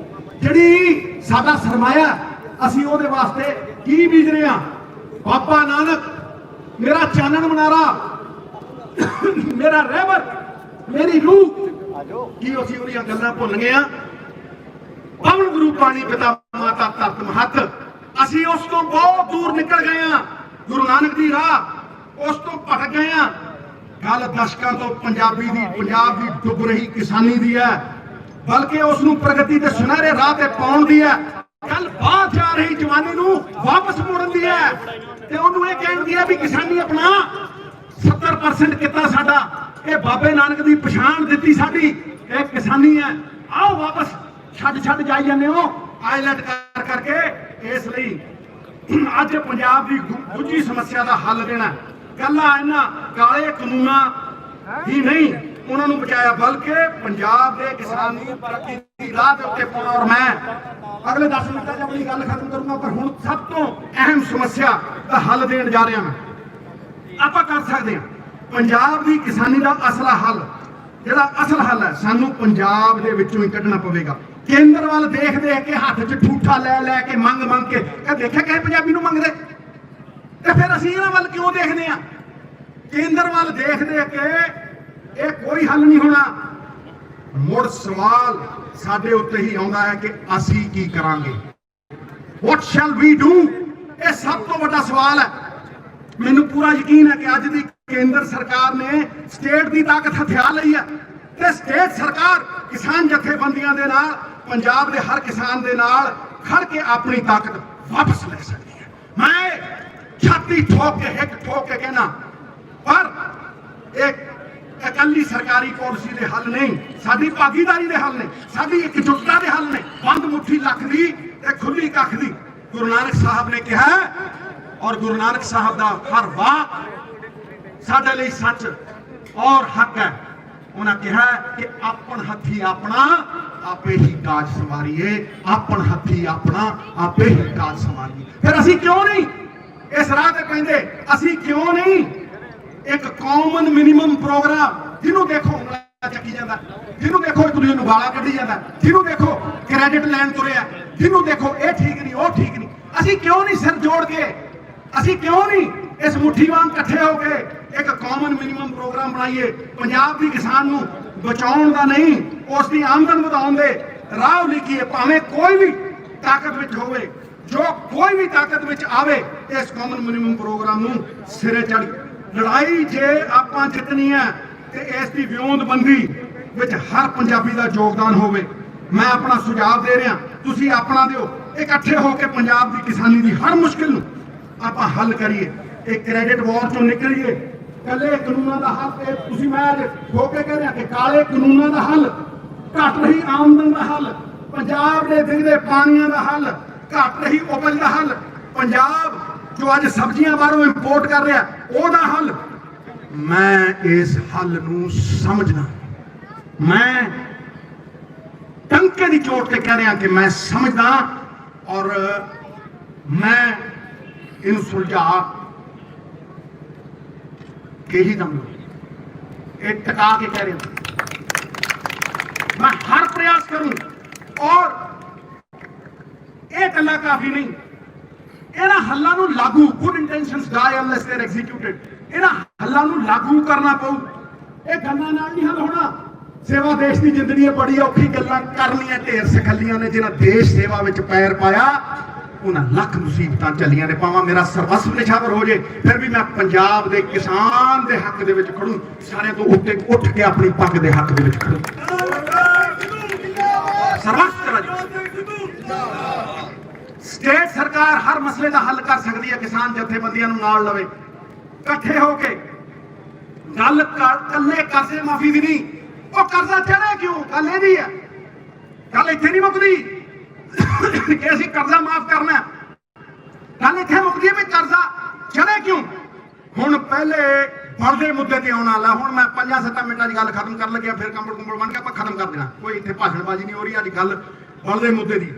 ਜਿਹੜੀ ਸਾਡਾ ਸਰਮਾਇਆ, ਅਸੀਂ ਉਹਦੇ ਵਾਸਤੇ ਕੀ ਬੀਜ ਰਹੇ ਹਾਂ? ਬਾਬਾ ਨਾਨਕ ਮੇਰਾ ਚਾਨਣ ਮਨਾਰਾ, ਮੇਰਾ ਰਹਿਬਰ, ਮੇਰੀ ਰੂਹ, ਕੀ ਅਸੀਂ ਉਹਦੀਆਂ ਗੱਲਾਂ ਭੁੱਲ ਗਏ ਆ? ਪਵਨ ਗੁਰੂ ਪਾਣੀ ਪਿਤਾ ਮਾਤਾ ਧਰਤ ਮਹੱਤ, ਅਸੀਂ ਉਸ ਤੋਂ ਬਹੁਤ ਦੂਰ ਨਿਕਲ ਗਏ ਆ। ਗੁਰੂ ਨਾਨਕ ਦੀ ਰਾਹ ਉਸ ਤੋਂ ਭਟਕ ਗਏ ਆ। ਗੱਲ ਦਸ਼ਕਾਂ ਤੋਂ ਪੰਜਾਬ ਦੀ ਡੁੱਬ ਰਹੀ ਕਿਸਾਨੀ ਦੀ ਹੈ, ਬਲਕਿ ਉਸ ਨੂੰ ਪ੍ਰਗਤੀ ਦੇ ਸੁਨਹਿਰੇ ਰਾਹ ਤੇ ਪਾਉਣ ਦੀ ਹੈ। ਕੱਲ ਬਾਹਰ ਜਾ ਰਹੀ ਜਵਾਨੀ ਨੂੰ ਵਾਪਸ ਮੋੜਨ ਦੀ ਹੈ ਤੇ ਉਹਨੂੰ ਇਹ ਕਹਿਣ ਦੀ ਹੈ ਵੀ ਕਿਸਾਨੀ ਆਪਣਾ 70% ਕਿੱਤਾ ਸਾਡਾ, ਇਹ ਬਾਬੇ ਨਾਨਕ ਦੀ ਪਛਾਣ ਦਿੱਤੀ ਸਾਡੀ, ਇਹ ਕਿਸਾਨੀ ਹੈ। ਆਓ ਵਾਪਸ ਛੱਡ ਜਾਈ ਜਾਂਦੇ ਹੋ ਆਈਲੈਟ ਕਰਕੇ। ਇਸ ਲਈ ਅੱਜ ਪੰਜਾਬ ਦੀ ਦੂਜੀ ਸਮੱਸਿਆ ਦਾ ਹੱਲ ਦੇਣਾ। ਕੱਲਾ ਇਹਨਾਂ ਕਾਲੇ ਕਾਨੂੰਨਾਂ ਹੀ ਨਹੀਂ ਉਹਨਾਂ ਨੂੰ ਬਚਾਇਆ, ਬਲਕਿ ਪੰਜਾਬ ਦੇ ਕਿਸਾਨ ਨੂੰ ਤਰੱਕੀ ਦੀ ਰਾਹ ਦੇ ਉੱਤੇ ਪਾਉਣਾ। ਔਰ ਮੈਂ ਅਗਲੇ 10 ਮਿੰਟਾਂ 'ਚ ਆਪਣੀ ਗੱਲ ਖਤਮ ਕਰੂੰਗਾ, ਪਰ ਹੁਣ ਸਭ ਤੋਂ ਅਹਿਮ ਸਮੱਸਿਆ ਦਾ ਹੱਲ ਦੇਣ ਜਾ ਰਿਹਾ ਮੈਂ। ਆਪਾਂ ਕਰ ਸਕਦੇ ਹਾਂ ਪੰਜਾਬ ਦੀ ਕਿਸਾਨੀ ਦਾ ਅਸਲਾ ਹੱਲ, ਜਿਹੜਾ ਅਸਲ ਹੱਲ ਹੈ ਸਾਨੂੰ ਪੰਜਾਬ ਦੇ ਵਿੱਚੋਂ ਹੀ ਕੱਢਣਾ ਪਵੇਗਾ। ਕੇਂਦਰ ਵੱਲ ਦੇਖ ਕੇ ਹੱਥ 'ਚ ਠੂਠਾ ਲੈ ਕੇ ਮੰਗ ਕੇ ਦੇਖਿਆ ਕਿਸੇ ਪੰਜਾਬੀ ਨੂੰ ਮੰਗਦੇ, ਤੇ ਫਿਰ ਅਸੀਂ ਇਹਨਾਂ ਵੱਲ ਕਿਉਂ ਦੇਖਦੇ ਹਾਂ? ਕੇਂਦਰ ਵੱਲ ਦੇਖ ਦੇਖ ਕੇ ਇਹ ਕੋਈ ਹੱਲ ਨਹੀਂ ਹੋਣਾ। ਮੁੜ ਸਵਾਲ ਸਾਡੇ ਉੱਤੇ ਹੀ ਆਉਂਦਾ ਹੈ ਕਿ ਅਸੀਂ ਕੀ ਕਰਾਂਗੇ। What shall we do? ਇਹ ਸਭ ਤੋਂ ਵੱਡਾ ਸਵਾਲ ਹੈ। ਮੈਨੂੰ ਪੂਰਾ ਯਕੀਨ ਹੈ ਕਿ ਅੱਜ ਦੀ ਕੇਂਦਰ ਸਰਕਾਰ ਨੇ ਸਟੇਟ ਦੀ ਤਾਕਤ ਹਥਿਆ ਲਈ ਹੈ ਤੇ ਸਟੇਟ ਸਰਕਾਰ ਕਿਸਾਨ ਜਥੇਬੰਦੀਆਂ ਦੇ ਨਾਲ, ਪੰਜਾਬ ਦੇ ਹਰ ਕਿਸਾਨ ਦੇ ਨਾਲ ਖੜ ਕੇ ਆਪਣੀ ਤਾਕਤ ਵਾਪਸ ਲੈ ਸਕਦੀ ਹੈ। ਮੈਂ ਛਾਤੀ ਠੋਕ ਕੇ ਹਿੱਕ ਠੋਕ ਕੇ ਕਹਿਣਾ, ਪਰ ਇੱਕ ਇਕੱਲੀ ਸਰਕਾਰੀ ਪਾਲਿਸੀ ਦੇ ਹੱਲ ਨਹੀਂ, ਸਾਡੀ ਭਾਗੀਦਾਰੀ ਦੇ ਹੱਲ ਨੇ, ਸਾਡੀ ਇਕਜੁੱਟਤਾ ਦੇ ਹੱਲ ਨੇ। ਬੰਦ ਮੁੱਠੀ ਲੱਖ ਦੀ ਤੇ ਖੁੱਲੀ ਕੱਖ ਦੀ ਗੁਰੂ ਨਾਨਕ ਸਾਹਿਬ ਨੇ ਕਿਹਾ, ਔਰ ਗੁਰੂ ਨਾਨਕ ਸਾਹਿਬ ਦਾ ਹਰ ਵਾਕ ਸਾਡੇ ਲਈ ਸੱਚ ਔਰ ਹੱਕ ਹੈ। ਉਹਨਾਂ ਕਿਹਾ ਕਿ ਆਪਣ ਹੱਥੀ ਆਪਣਾ ਆਪੇ ਹੀ ਕਾਜ ਸੰਵਾਰੀਏ, ਆਪਣ ਹੱਥੀ ਆਪਣਾ ਆਪੇ ਹੀ ਕਾਜ ਸੰਵਾਰੀਏ। ਫਿਰ ਅਸੀਂ ਕਿਉਂ ਨਹੀਂ ਇਸ ਰਾਹ ਤੇ ਪੈਂਦੇ? ਅਸੀਂ ਕਿਉਂ ਨਹੀਂ ਇੱਕ ਕਾਮਨ ਮਿਨੀਮਮ ਪ੍ਰੋਗਰਾਮ, ਜਿਹਨੂੰ ਦੇਖੋ ਉਂਗਲਾਂ ਚੱਕੀ ਜਾਂਦਾ, ਜਿਹਨੂੰ ਦੇਖੋ ਇੱਕ ਦੂਜੇ ਨੂੰ ਗਾਲਾਂ ਕੱਢੀ ਜਾਂਦਾ, ਜਿਹਨੂੰ ਦੇਖੋ ਕ੍ਰੈਡਿਟ ਲੈਣ ਤੁਰਿਆ, ਜਿਹਨੂੰ ਦੇਖੋ ਇਹ ਠੀਕ ਨਹੀਂ ਉਹ ਠੀਕ ਨਹੀਂ। ਅਸੀਂ ਕਿਉਂ ਨਹੀਂ ਸਿਰ ਜੋੜ ਕੇ, ਅਸੀਂ ਕਿਉਂ ਨਹੀਂ ਇਸ ਮੁੱਠੀ ਵਾਂਗ ਇਕੱਠੇ ਹੋ ਕੇ ਇੱਕ ਕਾਮਨ ਮਿਨੀਮਮ ਪ੍ਰੋਗਰਾਮ ਬਣਾਈਏ? ਪੰਜਾਬ ਦੀ ਕਿਸਾਨ ਨੂੰ ਬਚਾਉਣ ਦਾ ਨਹੀਂ, ਉਸ ਦੀ ਆਮਦਨ ਵਧਾਉਣ ਦੇ ਰਾਹ ਲਿਖੀਏ। ਭਾਵੇਂ ਕੋਈ ਵੀ ਤਾਕਤ ਵਿੱਚ ਹੋਵੇ, ਜੋ ਕੋਈ ਵੀ ਤਾਕਤ ਵਿੱਚ ਆਵੇ, ਇਸ ਕਾਮਨ ਮਿਨੀਮਮ ਪ੍ਰੋਗਰਾਮ ਨੂੰ ਸਿਰੇ ਚੜ੍ਹ। ਲੜਾਈ ਜੇ ਆਪਾਂ ਜਿੱਤਣੀ ਹੈ ਤੇ ਇਸ ਦੀ ਵਿਉਂਤਬੰਦੀ ਵਿੱਚ ਹਰ ਪੰਜਾਬੀ ਦਾ ਯੋਗਦਾਨ ਹੋਵੇ। ਮੈਂ ਆਪਣਾ ਸੁਝਾਅ ਦੇ ਰਿਹਾ, ਤੁਸੀਂ ਆਪਣਾ ਦਿਓ। ਇਕੱਠੇ ਹੋ ਕੇ ਪੰਜਾਬ ਦੀ ਕਿਸਾਨੀ ਦੀ ਹਰ ਮੁਸ਼ਕਿਲ ਨੂੰ ਆਪਾਂ ਹੱਲ ਕਰੀਏ। ਇਹ ਕ੍ਰੈਡਿਟ ਵਾਰ ਚੋਂ ਨਿਕਲੀਏ। ਕੱਲੇ ਕਾਨੂੰਨਾਂ ਦਾ ਹੱਲ ਤੇ ਤੁਸੀਂ, ਮੈਂ ਹੋ ਕੇ ਕਹਿ ਰਿਹਾ ਕਿ ਕਾਲੇ ਕਾਨੂੰਨਾਂ ਦਾ ਹੱਲ, ਘਟ ਰਹੀ ਆਮਦਨ ਦਾ ਹੱਲ, ਪੰਜਾਬ ਦੇ ਦਿਖਦੇ ਪਾਣੀਆਂ ਦਾ ਹੱਲ, ਘਟ ਰਹੀ ਉਪਜ ਦਾ ਹੱਲ, ਪੰਜਾਬ ਜੋ ਅੱਜ ਸਬਜ਼ੀਆਂ ਬਾਹਰੋਂ ਇੰਪੋਰਟ ਕਰ ਰਿਹਾ ਉਹਦਾ ਹੱਲ। ਮੈਂ ਇਸ ਹੱਲ ਨੂੰ ਸਮਝਣਾ, ਮੈਂ ਟੰਕੇ ਦੀ ਚੋਟ ਤੇ ਕਹਿ ਰਿਹਾ ਕਿ ਮੈਂ ਸਮਝਦਾ, ਔਰ ਮੈਂ ਇਹਨੂੰ ਸੁਲਝਾ ਕੇ ਹੀ ਦਮ ਇਹ ਟਕਾ ਕੇ ਕਹਿ ਰਿਹਾ। मैं हर प्रयास करूं, और एक अल्लाह काफी नहीं, इन्हां हल्लां नूं लागू, good intentions die unless they are executed, इन्हां हल्लां नूं लागू करना पऊ। ਇਹ ਗੱਲਾਂ ਨਾਲ ਨਹੀਂ ਹੱਲ ਹੋਣਾ। ਸੇਵਾ ਦੇਸ਼ ਦੀ ਜ਼ਿੰਦਗੀ ਹੈ, ਬੜੀ ਔਖੀ ਗੱਲਾਂ ਕਰਨੀਆਂ ਢੇਰ ਸਖੱਲੀਆਂ ਨੇ। ਜਿਹਨਾਂ ਦੇਸ਼ ਸੇਵਾ ਵਿੱਚ ਪੈਰ ਪਾਇਆ ਉਹਨਾਂ ਲੱਖ ਮੁਸੀਬਤਾਂ ਚੱਲੀਆਂ ਨੇ। ਭਾਵੇਂ ਮੇਰਾ ਸਰਵਸਵ ਨਿਛਾਵਰ ਹੋ ਜੇ, ਫਿਰ ਵੀ ਮੈਂ ਪੰਜਾਬ ਦੇ ਕਿਸਾਨ ਦੇ ਹੱਕ ਦੇ ਵਿੱਚ ਖੜੂ, ਸਾਰਿਆਂ ਤੋਂ ਉੱਤੇ ਉੱਠ ਕੇ ਆਪਣੀ ਪੱਗ ਦੇ ਹੱਕ ਦੇ ਵਿੱਚ ਖੜੂ। ਸਟੇਟ ਸਰਕਾਰ ਹਰ ਮਸਲੇ ਦਾ ਹੱਲ ਕਰ ਸਕਦੀ ਹੈ, ਕਿਸਾਨ ਜਥੇਬੰਦੀਆਂ ਨੂੰ ਨਾਲ ਲਵੇ, ਇਕੱਠੇ ਹੋ ਕੇ। ਗੱਲ ਕੱਲੇ ਕਰਜ਼ੇ ਮਾਫੀ ਦੀ ਨਹੀਂ, ਉਹ ਕਰਜ਼ਾ ਚੜ੍ਹੇ ਕਿਉਂ, ਗੱਲ ਇਹਦੀ ਹੈ। ਗੱਲ ਇੱਥੇ ਨਹੀਂ ਮੁੱਕਦੀ ਕਿ ਅਸੀਂ ਕਰਜ਼ਾ ਮਾਫ ਕਰਨਾ, ਗੱਲ ਇੱਥੇ ਮੁੱਕਦੀ ਹੈ ਵੀ ਕਰਜ਼ਾ ਚੜ੍ਹੇ ਕਿਉਂ। ਹੁਣ ਪਹਿਲੇ ਬਲਦੇ ਮੁੱਦੇ ਤੇ ਆਉਣ ਵਾਲਾ, ਹੁਣ ਮੈਂ 5-7 ਮਿੰਟਾਂ ਦੀ ਗੱਲ ਖਤਮ ਕਰਨ ਲੱਗਿਆ, ਫਿਰ ਕੰਬਲ ਕੁੰਬਲ ਬਣ ਕੇ ਆਪਾਂ ਖਤਮ ਕਰ ਦੇਣਾ। ਕੋਈ ਇੱਥੇ ਭਾਸ਼ਣਬਾਜ਼ੀ ਨਹੀਂ ਹੋ ਰਹੀ, ਅੱਜ ਗੱਲ ਬਲਦੇ ਮੁੱਦੇ ਦੀ।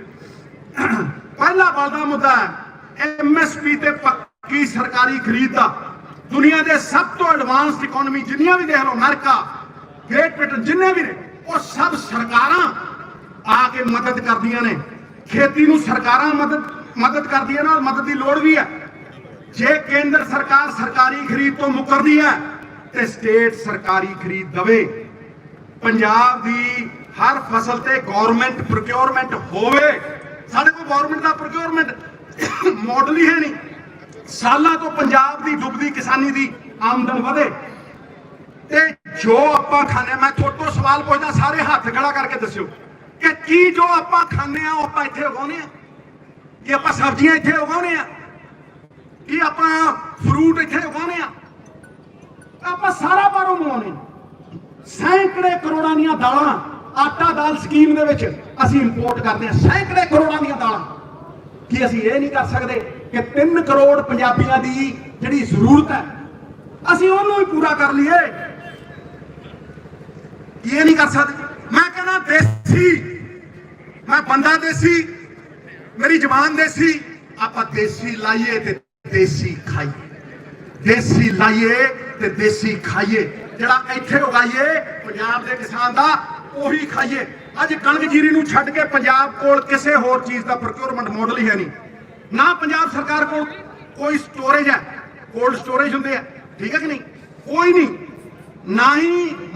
ਪਹਿਲਾ ਬਲਦਾ ਮੁੱਦਾ ਹੈ MSP ਤੇ ਪੱਕੀ ਸਰਕਾਰੀ ਖਰੀਦ ਦਾ। ਦੁਨੀਆ ਦੇ ਸਭ ਤੋਂ ਐਡਵਾਂਸਡ ਇਕਨੋਮੀ ਜਿੰਨੀਆਂ ਵੀ ਦੇਖ ਲਓ, ਅਮਰੀਕਾ, ਗ੍ਰੇਟ ਬ੍ਰਿਟਨ, ਜਿੰਨੇ ਵੀ ਨੇ, ਉਹ ਸਭ ਸਰਕਾਰਾਂ ਆ ਕੇ ਮਦਦ ਕਰਦੀਆਂ ਨੇ। ਖੇਤੀ ਨੂੰ ਸਰਕਾਰਾਂ ਮਦਦ ਕਰਦੀਆਂ ਨੇ, ਔਰ ਮਦਦ ਦੀ ਲੋੜ ਵੀ ਹੈ। ਜੇ ਕੇਂਦਰ ਸਰਕਾਰ ਸਰਕਾਰੀ ਖਰੀਦ ਤੋਂ ਮੁਕਰਦੀ ਹੈ ਤੇ ਸਟੇਟ ਸਰਕਾਰੀ ਖਰੀਦ ਦਵੇ। ਪੰਜਾਬ ਦੀ ਹਰ ਫਸਲ ਤੇ ਗਵਰਨਮੈਂਟ ਪ੍ਰੋਕਿਉਰਮੈਂਟ ਹੋਵੇ। ਸਾਡੇ ਕੋਲ ਗਵਰਨਮੈਂਟ ਦਾ ਪ੍ਰੋਕਿਉਰਮੈਂਟ ਮਾਡਲ ਹੀ ਹੈ ਨਹੀਂ। ਸਾਲਾਂ ਤੋਂ ਪੰਜਾਬ ਦੀ ਡੁੱਬਦੀ ਕਿਸਾਨੀ ਦੀ ਆਮਦਨ ਵਧੇ ਤੇ ਜੋ ਆਪਾਂ ਖਾਣੇ, ਮੈਂ ਤੁਹਾਡੇ ਤੋਂ ਸਵਾਲ ਪੁੱਛਦਾ, ਸਾਰੇ ਹੱਥ ਖੜਾ ਕਰਕੇ ਦੱਸਿਓ ਕਿ ਕੀ ਜੋ ਆਪਾਂ ਖਾਂਦੇ ਆ ਉਹ ਆਪਾਂ ਇੱਥੇ ਉਗਾਉਂਦੇ ਆ? ਕਿ ਆਪਾਂ ਸਬਜ਼ੀਆਂ ਇੱਥੇ ਉਗਾਉਂਦੇ ਆ? ਕੀ ਆਪਾਂ ਫਰੂਟ ਇੱਥੇ ਉਗਾਉਂਦੇ ਆ? ਆਪਾਂ ਸਾਰਾ ਬਾਹਰੋਂ ਮੰਗਵਾਉਂਦੇ। ਸੈਂਕੜੇ ਕਰੋੜਾਂ ਦੀਆਂ ਦਾਲਾਂ, ਆਟਾ ਦਾਲ ਸਕੀਮ ਦੇ ਵਿੱਚ ਅਸੀਂ ਇੰਪੋਰਟ ਕਰਦੇ ਹਾਂ, ਸੈਂਕੜੇ ਕਰੋੜਾਂ ਦੀਆਂ ਦਾਲਾਂ। ਕੀ ਅਸੀਂ ਇਹ ਨਹੀਂ ਕਰ ਸਕਦੇ ਕਿ 3 ਕਰੋੜ ਪੰਜਾਬੀਆਂ ਦੀ ਜਿਹੜੀ ਜ਼ਰੂਰਤ ਹੈ ਅਸੀਂ ਉਹਨੂੰ ਵੀ ਪੂਰਾ ਕਰ ਲਈਏ? ਇਹ ਨਹੀਂ ਕਰ ਸਕਦੇ। ਮੈਂ ਕਹਿੰਦਾ ਦੇਸੀ, ਮੈਂ ਬੰਦਾ ਦੇਸੀ, ਮੇਰੀ ਜ਼ਬਾਨ ਦੇਸੀ, ਆਪਾਂ ਦੇਸੀ ਲਾਈਏ ਤੇ ਦੇਸੀ ਖਾਈਏ, ਦੇਸੀ ਲਾਈਏ ਤੇ ਦੇਸੀ ਖਾਈਏ। ਜਿਹੜਾ ਇੱਥੇ ਉਗਾਈਏ ਪੰਜਾਬ ਦੇ ਕਿਸਾਨ ਦਾ, ਉਹੀ ਖਾਈਏ। ਅੱਜ ਕਣਕ ਜੀਰੀ ਨੂੰ ਛੱਡ ਕੇ ਪੰਜਾਬ ਕੋਲ ਕਿਸੇ ਹੋਰ ਚੀਜ਼ ਦਾ ਪ੍ਰੋਕਿਉਰਮੈਂਟ ਮਾਡਲ ਹੀ ਹੈ ਨਹੀਂ। ਨਾ ਪੰਜਾਬ ਸਰਕਾਰ ਕੋਲ ਕੋਈ ਸਟੋਰੇਜ ਹੈ, ਕੋਲਡ ਸਟੋਰੇਜ ਹੁੰਦੇ ਆ, ਠੀਕ ਹੈ ਕਿ ਨਹੀਂ? कोई नहीं, ना ही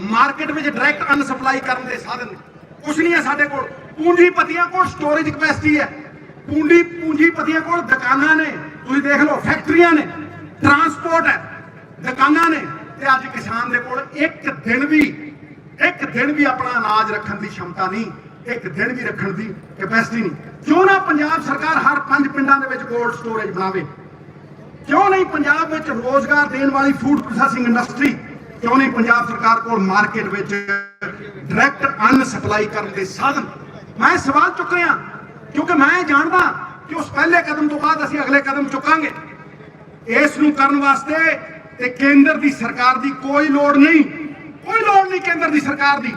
मार्केट में डायरैक्ट अन्न सप्लाई करने के साधन ने, कुछ नहीं है साडे कोल। पूंजीपतियों को स्टोरेज कैपेसिटी है, पूंजीपतियों को दुकानां ने, तुसीं देख लो फैक्ट्रियां ने, ट्रांसपोर्ट है, दुकानां ने, ते अज किसान दे कोल एक दिन भी अपना अनाज रखने की क्षमता नहीं, एक दिन भी रखने की कैपेसिटी नहीं। क्यों ना पंजाब सरकार हर 5 पिंडां दे विच कोल्ड स्टोरेज बनावे? क्यों नहीं पंजाब विच रोजगार देने वाली फूड प्रोसैसिंग इंडस्ट्री? क्यों नहीं पंजाब सरकार को मार्केट विच डायरैक्ट अन्न सप्लाई करने के साधन? मैं सवाल चुक रहा क्योंकि मैं जानता कि उस पहले कदम तो बाद असीं अगले कदम चुकांगे। इस नूं करन वास्ते ते केंद्र की सरकार की कोई लोड़ नहीं, कोई लोड़ नहीं केंद्र की सरकार की।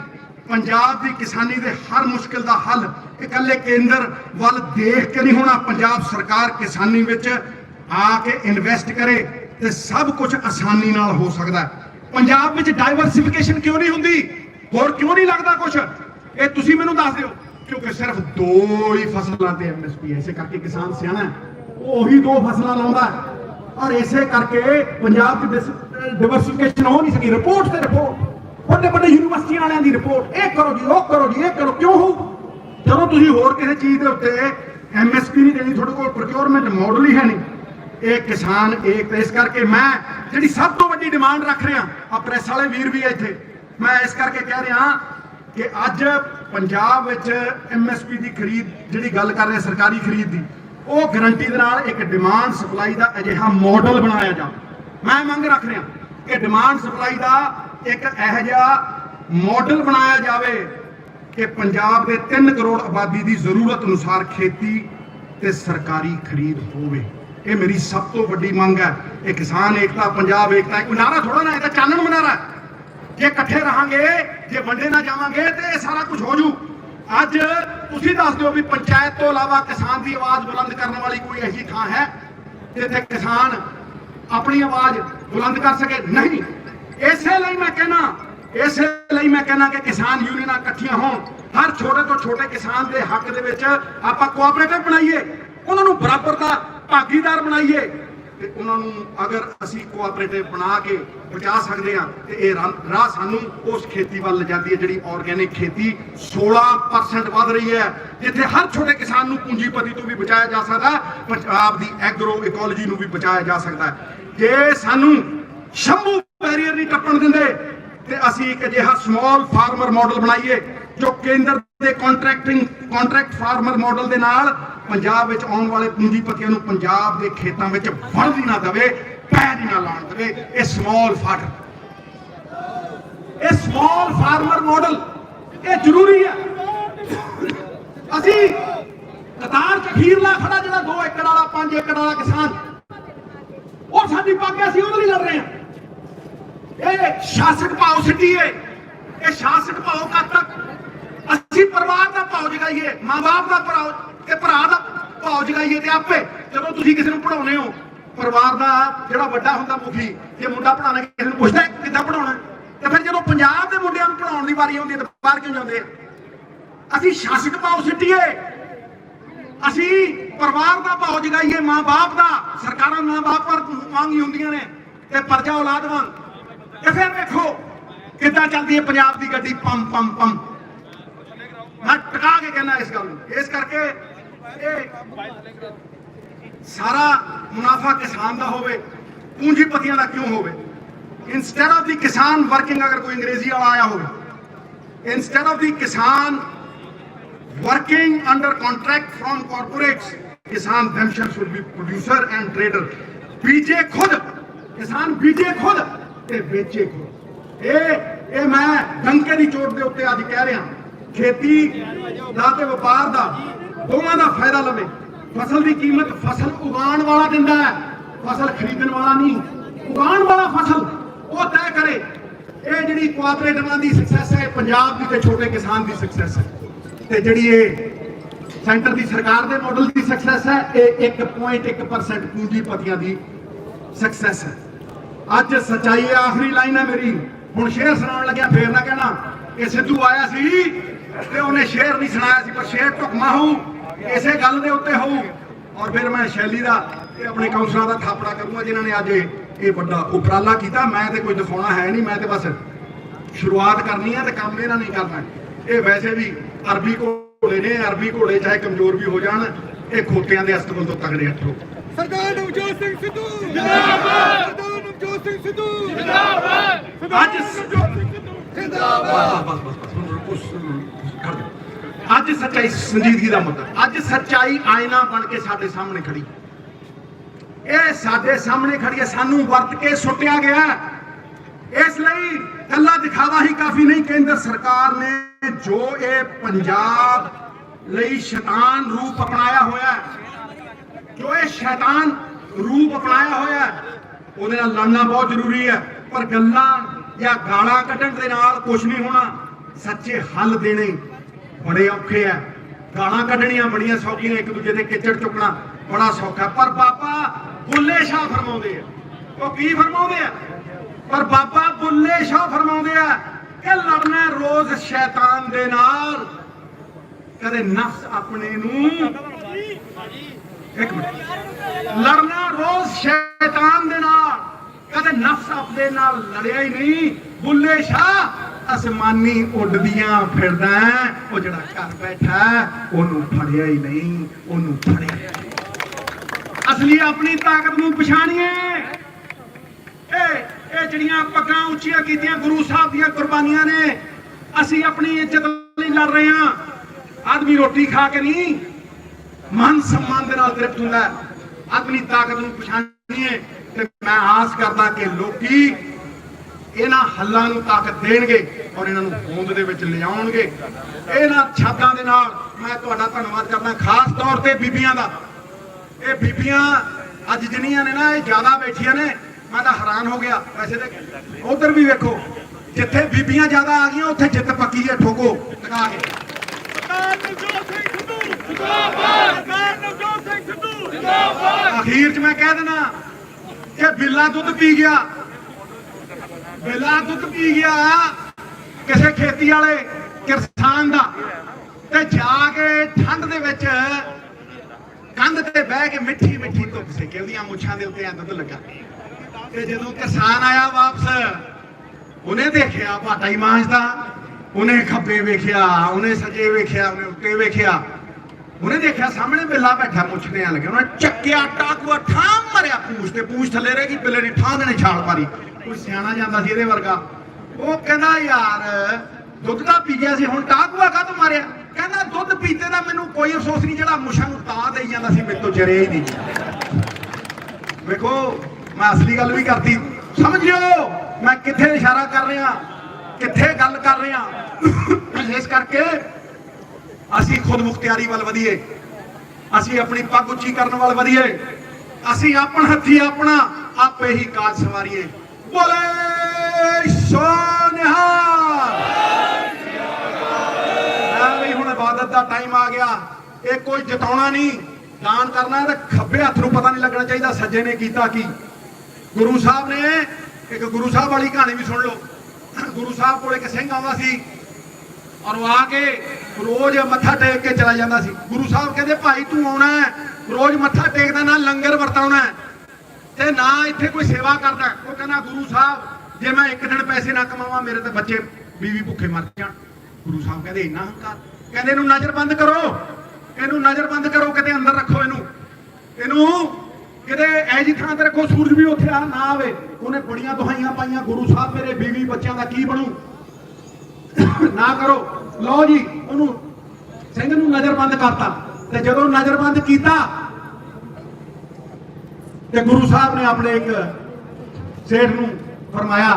पंजाब की किसानी दे हर मुश्किल का हल इकल्ले केंद्र वाल देख के नहीं होना। पंजाब सरकार किसानी विच आके इन्वेस्ट करे तो सब कुछ आसानी नाल हो सकता है। पंजाब विच डाइवर्सिफिकेशन क्यों नहीं हुंदी? होर क्यों नहीं लगता कुछ? ये तुसीं मैनूं दस दिओ। क्योंकि सिर्फ 2 ही फसलों ते एमएसपी है, इसे करके किसान सियाणा है, वही 2 फसलां लाउंदा है, और इसे करके पंजाब की डाइवर्सिफिकेशन हो नहीं सकी। रिपोर्ट से रिपोर्ट, बड़े बड़े यूनिवर्सिटियां वालियां दी रिपोर्ट, ये करो जी, वो करो जी, ये करो। क्यों हो? जदों तुसीं होर किसी चीज़ के उत्ते एमएसपी नहीं देनी, तुहाडे कोल प्रोक्योरमेंट मॉडल ही है नहीं। एक किसान एक, इस करके मैं जिहड़ी सब तो वड्डी डिमांड रख रहा, आ प्रेस वाले वीर भी इत्थे, मैं इस करके कह रहा कि अज पंजाब विच एमएसपी की खरीद जिहड़ी गल कर रहे सरकारी खरीद की, वो गारंटी दे नाल एक डिमांड सप्लाई का अजिहा मॉडल बनाया जाए। मैं मंग रख रहा कि डिमांड सप्लाई का एक इहो जिहा मॉडल बनाया जाए कि पंजाब के 3 करोड़ आबादी की जरूरत अनुसार खेती ते सरकारी खरीद होवे। ये मेरी सब तो वड्डी मंग है। ये किसान एकता, पंजाब एकता एक नारा थोड़ा ना, ये चानन मनारा है। जे इकट्ठे रहांगे, जे वंडे ना जावांगे तो ये सारा कुछ हो जू। अज तुसीं दस दिओ भी पंचायत तो इलावा किसान की आवाज़ बुलंद करने वाली कोई ऐसी थां है जिथे किसान अपनी आवाज़ बुलंद कर सके? नहीं। इसलिए मैं कहना कि किसान यूनियन इकट्ठियां होण, हर छोटे तो छोटे किसान के हक दे विच आपां कोआपरेटिव बनाइए, उन्होंने बराबर का भागीदार बनाइए, ते उन्होंने अगर असी कोआपरेटिव बना के बचा सकते हैं तो ये राह सानू उस खेती वाल ले जाती है जिहड़ी ऑर्गेनिक खेती 16% वध रही है, जिथे हर छोटे किसान नूं पूंजीपति तो भी बचाया जा सकता है, पंजाब की एग्रो इकोलॉजी नूं भी बचाया जा सकता है। जे सानू शंभू बैरीयर नहीं टप्पण दिंदे ते असी एक अजिहा स्मॉल फार्मर मॉडल बनाइए जो केंद्र के कॉन्ट्रैक्ट फार्मर मॉडल के नाल पंजाब विच आउण वाले पूंजीपतियों नूं पंजाब के खेतों में वढ़ ही ना देवे, पैर ही ना लाण देवे। ये स्मॉल फार्मर मॉडल ये जरूरी है। असी कतार च अखीरला खड़ा जिहड़ा 2 एकड़ वाला 5 एकड़ वाला किसान, और साडी पग असीं उहदे लई लड़ रहे हैं। ये शासक भाव सिटी है, ये शासक भाव कद तक असी परिवार का भाव जगाइए, माँ बाप का भरा का भाव जगाइए। तो आपे जब तुम किसी को पढ़ाने हो, परिवार का जो बड़ा होंगे मुखी, जो मुंडा पढ़ाना किसी को पुछता है कितना पढ़ाना, तो फिर जो पंजाब के मुंडिया पढ़ाने की वारी आती है तो बाहर क्यों जाते? असी शासक भाव सिटीए, असी परिवार का भाव जगाइए, माँ बाप का। सरकार माँ बाप पर मांग ही होंगे ने, परजा औलाद वांग। फिर देखो कितना चलती है पंजाब की गड्डी, पम पम पम। मैं टका के कहना इस गल, इस करके सारा मुनाफा किसान का होवे, पूंजीपतियों का क्यों होवे? Instead of the kisan working, अगर कोई अंग्रेजी वाला आया हो, instead of the kisan working under contract from corporates, kisan themselves should be producer and trader. बीजे खुद किसान, बीजे खुद ते बेचे खुद। ये मैं डंके की चोट के उत्ते अज कह रहा, खेती दा ते व्यापार दा दोवां दा फायदा लवे। फसल की कीमत फसल उगाण वाला दिंदा है, फसल खरीदण वाला नहीं। उगाण वाला फसल वो तय करे। ये जिहड़ी कोआपरेटिवां दी सक्सैस है, पंजाब की ते छोटे किसान की सक्सैस है, ते जिहड़ी ये सेंटर की सरकार के मॉडल की सक्सैस है, ये 1.1% पूंजीपतियों की सक्सैस है। अज सच्चाई है, आखिरी लाइन है मेरी। हुण शेर सुनाउण लग्या फिर ना कहना कि सिद्धू आया सी ते उन्हें शेर नहीं सुनाया सी, पर शेर ढुकमा हो इसे गल दे उत्ते हो। और फिर मैं शैली का अपने काउंसलर का थापड़ा करूंगा जिन्होंने अज ਇਹ ਵੱਡਾ ਉਪਰਾਲਾ ਕੀਤਾ। ਮੈਂ ਤੇ ਕੋਈ ਦਿਖਾਉਣਾ ਹੈ ਨਹੀਂ, ਮੈਂ ਤੇ ਬਸ ਸ਼ੁਰੂਆਤ ਕਰਨੀ ਹੈ ਤੇ ਕੰਮ ਇਹਨਾਂ ਨਹੀਂ ਕਰਨਾ। ਇਹ ਵੈਸੇ ਵੀ ਅਰਬੀ ਘੋੜੇ ਨੇ, ਅਰਬੀ ਘੋੜੇ ਚਾਹੇ ਕਮਜ਼ੋਰ ਵੀ ਹੋ ਜਾਣ, ਇਹ ਖੋਤਿਆਂ ਦੇ ਅਸਤਬਲ ਤੋਂ ਤਗੜੇ ਹੱਥੋਂ। ਸਰਦਾਰ ਨਵਜੋਤ ਸਿੰਘ ਸਿੱਧੂ ਜਿੰਦਾਬਾਦ, ਸਰਦਾਰ ਨਵਜੋਤ ਸਿੰਘ ਸਿੱਧੂ ਜਿੰਦਾਬਾਦ, ਅੱਜ ਜਿੰਦਾਬਾਦ। ਅੱਜ ਸੱਚਾਈ ਸੰਜੀਦਗੀ ਦਾ ਮੁੱਦਾ, ਅੱਜ ਸੱਚਾਈ ਆਇਨਾ ਬਣ ਕੇ ਸਾਡੇ ਸਾਹਮਣੇ ਖੜੀ। ਇਹ ਸਾਡੇ ਸਾਹਮਣੇ ਖੜੀ ਹੈ, ਸਾਨੂੰ ਵਰਤ ਕੇ ਸੁੱਟਿਆ ਗਿਆ। ਇਸ ਲਈ ਕੱਲਾ ਦਿਖਾਵਾ ਹੀ ਕਾਫੀ ਨਹੀਂ। ਕੇਂਦਰ ਸਰਕਾਰ ਨੇ ਜੋ ਇਹ ਪੰਜਾਬ ਲਈ ਸ਼ੈਤਾਨ ਰੂਪ ਅਪਣਾਇਆ ਹੋਇਆ, ਜੋ ਇਹ ਸ਼ੈਤਾਨ ਰੂਪ ਅਪਣਾਇਆ ਹੋਇਆ, ਉਹਦੇ ਨਾਲ ਲੜਨਾ ਬਹੁਤ ਜ਼ਰੂਰੀ ਹੈ। ਪਰ ਗੱਲਾਂ ਜਾਂ ਗਾਲਾਂ ਕੱਢਣ ਦੇ ਨਾਲ ਕੁਝ ਨਹੀਂ ਹੋਣਾ। ਸੱਚੇ ਹੱਲ ਦੇਣੇ ਬੜੇ ਔਖੇ ਆ। ਗਾਲਾਂ ਕੱਢਣੀਆਂ ਬੜੀਆਂ ਸੌਖੀਆਂ, ਇੱਕ ਦੂਜੇ ਦੇ ਕਿਚੜ ਚੁੱਕਣਾ ਬੜਾ ਸੌਖਾ। ਪਰ ਬਾਬਾ ਬੁੱਲੇ ਸ਼ਾਹ ਫਰਮਾਉਂਦੇ ਆ, ਉਹ ਕੀ ਫਰਮਾਉਂਦੇ ਆ? ਪਰ ਬਾਬਾ ਬੁੱਲੇ ਸ਼ਾਹ ਫਰਮਾਉਂਦੇ ਆ ਕਿ ਲੜਨਾ ਰੋਜ਼ ਸ਼ੈਤਾਨ ਦੇ ਨਾਲ, ਕਦੇ ਨਫਸ ਆਪਣੇ ਨੂੰ, ਇੱਕ ਮਿੰਟ, ਲੜਨਾ ਰੋਜ਼ ਸ਼ੈਤਾਨ ਦੇ ਨਾਲ, ਕਦੇ ਨਫਸ ਆਪਣੇ ਨਾਲ ਲੜਿਆ ਹੀ ਨਹੀਂ। ਬੁੱਲੇ ਸ਼ਾਹ ਅਸਮਾਨੀ ਉੱਡਦੀਆਂ ਫਿਰਦਾ, ਉਹ ਜਿਹੜਾ ਘਰ ਬੈਠਾ ਉਹਨੂੰ ਫੜਿਆ ਹੀ ਨਹੀਂ, ਉਹਨੂੰ ਫੜਿਆ। ਅਸਲੀ ਆਪਣੀ ਤਾਕਤ ਨੂੰ ਪਛਾਣੀਏ। ਇਹ ਜਿਹੜੀਆਂ ਪੱਗਾਂ ਉੱਚੀਆਂ ਕੀਤੀਆਂ ਗੁਰੂ ਸਾਹਿਬ ਦੀਆਂ ਕੁਰਬਾਨੀਆਂ ਨੇ, ਅਸੀਂ ਆਪਣੀ ਇੱਜ਼ਤ ਲਈ ਲੜ ਰਹੇ ਹਾਂ। ਆਦਮੀ ਰੋਟੀ ਖਾ ਕੇ ਨਹੀਂ, ਮਨ ਸਨਮਾਨ ਦੇ ਨਾਲ ਤ੍ਰਿਪਤ ਹੁੰਦਾ। ਆਪਣੀ ਤਾਕਤ ਨੂੰ ਪਛਾਣੀਏ ਤੇ ਮੈਂ ਆਸ ਕਰਦਾ ਕਿ ਲੋਕੀ ਇਹਨਾਂ ਹੱਲਾਂ ਨੂੰ ਤਾਕਤ ਦੇਣਗੇ ਔਰ ਇਹਨਾਂ ਨੂੰ ਹੋਂਦ ਦੇ ਵਿੱਚ ਲਿਆਉਣਗੇ। ਇਹਨਾਂ ਛਾਤਾਂ ਦੇ ਨਾਲ ਮੈਂ ਤੁਹਾਡਾ ਧੰਨਵਾਦ ਕਰਦਾ, ਖਾਸ ਤੌਰ ਤੇ ਬੀਬੀਆਂ ਦਾ। ਇਹ ਬੀਬੀਆਂ ਅੱਜ ਜਿੰਨੀਆਂ ਨੇ ਨਾ, ਇਹ ਜ਼ਿਆਦਾ ਬੈਠੀਆਂ ਨੇ, ਮੈਂ ਤਾਂ ਹੈਰਾਨ ਹੋ ਗਿਆ। ਵੈਸੇ ਤੇ ਉਧਰ ਵੀ ਵੇਖੋ, ਜਿੱਥੇ ਬੀਬੀਆਂ ਜ਼ਿਆਦਾ ਆ ਗਈਆਂ ਉੱਥੇ ਜਿੱਤ ਪੱਕੀ ਹੈ। ਠੋਕੋ ਟਕਾ ਕੇ ਸਰਦਾਰ ਨਵਜੋਤ ਸਿੰਘ ਸਿੱਧੂ ਜਿੰਦਾਬਾਦ, ਸਰਦਾਰ ਨਵਜੋਤ ਸਿੰਘ ਸਿੱਧੂ ਜਿੰਦਾਬਾਦ। ਅਖੀਰ 'ਚ ਮੈਂ ਕਹਿ ਦੇਣਾ ਕਿ ਬਿੱਲਾ ਦੁੱਧ ਪੀ ਗਿਆ, ਬਿੱਲਾ ਦੁੱਧ ਪੀ ਗਿਆ ਕਿਸੇ ਖੇਤੀ ਵਾਲੇ ਕਿਸਾਨ ਦਾ, ਤੇ ਜਾ ਕੇ ਠੰਡ ਦੇ ਵਿੱਚ ਕੰਧ ਤੇ ਬਹਿ ਕੇ ਮਿੱਠੀ ਮਿੱਠੀ ਧੁੱਪ ਸੇਕੇ, ਉਹਦੀਆਂ ਮੁੱਛਾਂ ਦੇ ਉੱਤੇ ਦੁੱਧ ਲੱਗਾ। ਤੇ ਜਦੋਂ ਕਿਸਾਨ ਆਇਆ ਵਾਪਸ, ਉਹਨੇ ਦੇਖਿਆ ਭਾਟਾ ਹੀ ਮਾਂਜਦਾ, ਉਹਨੇ ਖੱਬੇ ਵੇਖਿਆ, ਉਹਨੇ ਸੱਜੇ ਵੇਖਿਆ, ਉਹਨੇ ਉੱਤੇ ਵੇਖਿਆ, ਉਹਨੇ ਦੇਖਿਆ ਸਾਹਮਣੇ ਬਿੱਲਾ ਬੈਠਾ ਮੁੱਛ ਆ ਲੱਗਿਆ। ਉਹਨੇ ਚੱਕਿਆ ਟਾਕੂਆ, ਠਾਂ ਮਾਰਿਆ ਪੂਛ ਤੇ, ਪੂਛ ਥੱਲੇ ਰਹਿ ਗਈ, ਬਿੱਲੇ ਨੇ ਠਾਂ ਦੇਣੇ ਛਾਲ ਮਾਰੀ। ਕੋਈ ਸਿਆਣਾ ਜਾਂਦਾ ਸੀ ਇਹਦੇ ਵਰਗਾ, ਉਹ ਕਹਿੰਦਾ ਯਾਰ ਦੁੱਧ ਤਾਂ ਪੀ ਗਿਆ ਸੀ, ਹੁਣ ਟਾਕੂਆ ਕਾਹਤੋਂ ਮਾਰਿਆ? ਕਹਿੰਦਾ ਦੁੱਧ ਪੀਤੇ ਦਾ ਮੈਨੂੰ ਕੋਈ ਅਫਸੋਸ ਨਹੀਂ, ਜਿਹੜਾ ਮੁੱਛਾਂ ਨੂੰ ਤਾਂ ਦੇਈ ਜਾਂਦਾ ਸੀ, ਮੇਰੇ ਤੋਂ ਜਰੇ ਹੀ ਨਹੀਂ। ਵੇਖੋ ਮੈਂ ਅਸਲੀ ਗੱਲ ਵੀ ਕਰਤੀ, ਸਮਝਿਓ ਮੈਂ ਕਿੱਥੇ ਇਸ਼ਾਰਾ ਕਰ ਰਿਹਾ, ਕਿੱਥੇ ਗੱਲ ਕਰ ਰਿਹਾ। ਇਸ ਕਰਕੇ ਅਸੀਂ ਖੁਦ ਮੁਖਤਿਆਰੀ ਵੱਲ ਵਧੀਏ, ਅਸੀਂ ਆਪਣੀ ਪੱਗ ਉੱਚੀ ਕਰਨ ਵੱਲ ਵਧੀਏ, ਅਸੀਂ ਆਪਣ ਹੱਥੀ ਆਪਣਾ ਆਪੇ ਹੀ ਕਾਜ ਸਵਾਰੀਏ। ਬੋਲੇ ਸੋ ਨਿਹਾਲ। ਵੀ ਹੁਣ ਇਬਾਦਤ ਦਾ ਟਾਈਮ ਆ ਗਿਆ। ਇਹ ਕੋਈ ਜਿਤਾਉਣਾ ਨਹੀਂ, ਦਾਨ ਕਰਨਾ ਤੇ ਖੱਬੇ ਹੱਥ ਨੂੰ ਪਤਾ ਨਹੀਂ ਲੱਗਣਾ ਚਾਹੀਦਾ ਸੱਜੇ ਨੇ ਕੀਤਾ ਕੀ। ਗੁਰੂ ਸਾਹਿਬ ਨੇ ਇੱਕ ਗੁਰੂ ਸਾਹਿਬ ਵਾਲੀ ਕਹਾਣੀ ਵੀ ਸੁਣ ਲਓ। ਗੁਰੂ ਸਾਹਿਬ ਕੋਲ ਇੱਕ ਸਿੰਘ ਆਉਂਦਾ ਸੀ ਔਰ ਉਹ ਆ ਕੇ ਰੋਜ਼ ਮੱਥਾ ਟੇਕ ਕੇ ਚਲਾ ਜਾਂਦਾ ਸੀ। ਗੁਰੂ ਸਾਹਿਬ ਕਹਿੰਦੇ ਭਾਈ ਤੂੰ ਆਉਣਾ ਹੈ, ਰੋਜ਼ ਮੱਥਾ ਟੇਕਦਾ, ਨਾ ਲੰਗਰ ਵਰਤਾਉਣਾ ਤੇ ਨਾ ਇੱਥੇ ਕੋਈ ਸੇਵਾ ਕਰਦਾ। ਉਹ ਕਹਿੰਦਾ ਗੁਰੂ ਸਾਹਿਬ ਜੇ ਮੈਂ ਇੱਕ ਦਿਨ ਪੈਸੇ ਨਾ ਕਮਾਵਾਂ, ਮੇਰੇ ਤੇ ਬੱਚੇ ਬੀਵੀ ਭੁੱਖੇ ਮਰ ਜਾਣ। ਗੁਰੂ ਸਾਹਿਬ ਕਹਿੰਦੇ ਇੰਨਾ ਹੰਕਾਰ, ਕਹਿੰਦੇ ਇਹਨੂੰ ਨਜ਼ਰਬੰਦ ਕਰੋ, ਇਹਨੂੰ ਨਜ਼ਰਬੰਦ ਕਰੋ, ਕਿਤੇ ਅੰਦਰ ਰੱਖੋ, ਇਹਨੂੰ ਕਿਤੇ ਐ ਜੀ ਥਾਂ ਤੇ ਰੱਖੋ ਸੂਰਜ ਵੀ ਉੱਥੇ ਨਾ ਆਵੇ। ਉਹਨੇ ਬੜੀਆਂ ਦੁਹਾਈਆਂ ਪਾਈਆਂ, ਗੁਰੂ ਸਾਹਿਬ ਮੇਰੇ ਬੀਵੀ ਬੱਚਿਆਂ ਦਾ ਕੀ ਬਣੂ, ਨਾ ਕਰੋ। ਲਓ ਜੀ ਉਹਨੂੰ ਸਿੰਘ ਨੂੰ ਨਜ਼ਰਬੰਦ ਕਰਤਾ। ਤੇ ਜਦੋਂ ਨਜ਼ਰਬੰਦ ਕੀਤਾ ਤੇ ਗੁਰੂ ਸਾਹਿਬ ਨੇ ਆਪਣੇ ਇੱਕ ਸੇਠ ਨੂੰ ਫਰਮਾਇਆ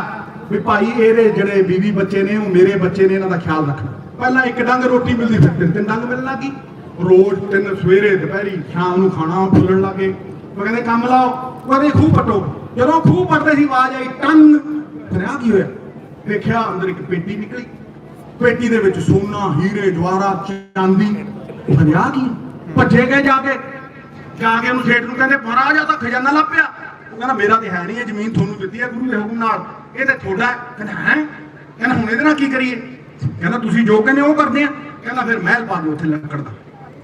ਵੀ ਭਾਈ ਇਹਦੇ ਜਿਹੜੇ ਬੀਵੀ ਬੱਚੇ ਨੇ ਉਹ ਮੇਰੇ ਬੱਚੇ ਨੇ, ਇਹਨਾਂ ਦਾ ਖਿਆਲ ਰੱਖਣਾ। ਪਹਿਲਾਂ ਇੱਕ ਡੰਗ ਰੋਟੀ ਮਿਲਦੀ, ਫਿਰ ਤਿੰਨ ਡੰਗ ਮਿਲਣ ਲੱਗੀ ਰੋਜ਼, ਤਿੰਨ ਸਵੇਰੇ ਦੁਪਹਿਰੀ ਸ਼ਾਮ ਨੂੰ ਖਾਣਾ ਫੁੱਲਣ ਲੱਗੇ। ਉਹ ਕਹਿੰਦੇ ਕੰਮ ਲਾਓ, ਉਹ ਕਹਿੰਦੇ ਖੂਹ ਪੱਟੋ। ਜਦੋਂ ਖੂਹ ਪੱਟਦੇ ਸੀ ਆਵਾਜ਼ ਆਈ ਟੰਗ, ਫਿਰ ਆ ਕੀ ਹੋਇਆ? ਵੇਖਿਆ ਅੰਦਰ ਇੱਕ ਪੇਟੀ ਨਿਕਲੀ, ਪੇਟੀ ਦੇ ਵਿੱਚ ਸੋਨਾ, ਹੀਰੇ, ਜਵਾਹਰਾਤ, ਚਾਂਦੀ। ਉਹ ਕਹਿੰਦੇ ਆ ਕੀ? ਭੱਜੇ ਗਏ ਜਾ ਕੇ ਉਹਨੂੰ ਸੇਠ ਨੂੰ ਕਹਿੰਦੇ ਮਹਾਰਾਜ ਆ ਤਾਂ ਖਜ਼ਾਨਾ ਲੱਭਿਆ। ਉਹ ਕਹਿੰਦਾ ਮੇਰਾ ਤੇ ਹੈ ਨਹੀਂ, ਇਹ ਜ਼ਮੀਨ ਤੁਹਾਨੂੰ ਦਿੱਤੀ ਹੈ ਗੁਰੂ ਦੇ ਹੁਕਮ ਨਾਲ, ਇਹ ਤੇ ਤੁਹਾਡਾ ਹੈ। ਕਹਿੰਦਾ ਹੈ? ਕਹਿੰਦਾ ਹੁਣ ਇਹਦੇ ਨਾਲ ਕੀ ਕਰੀਏ? ਕਹਿੰਦਾ ਤੁਸੀਂ ਜੋ ਕਹਿੰਦੇ ਉਹ ਕਰਦੇ ਆ। ਕਹਿੰਦਾ ਫਿਰ ਮਹਿਲ ਪਾ ਦਿਓ ਉੱਥੇ ਲੱਕੜ ਦਾ।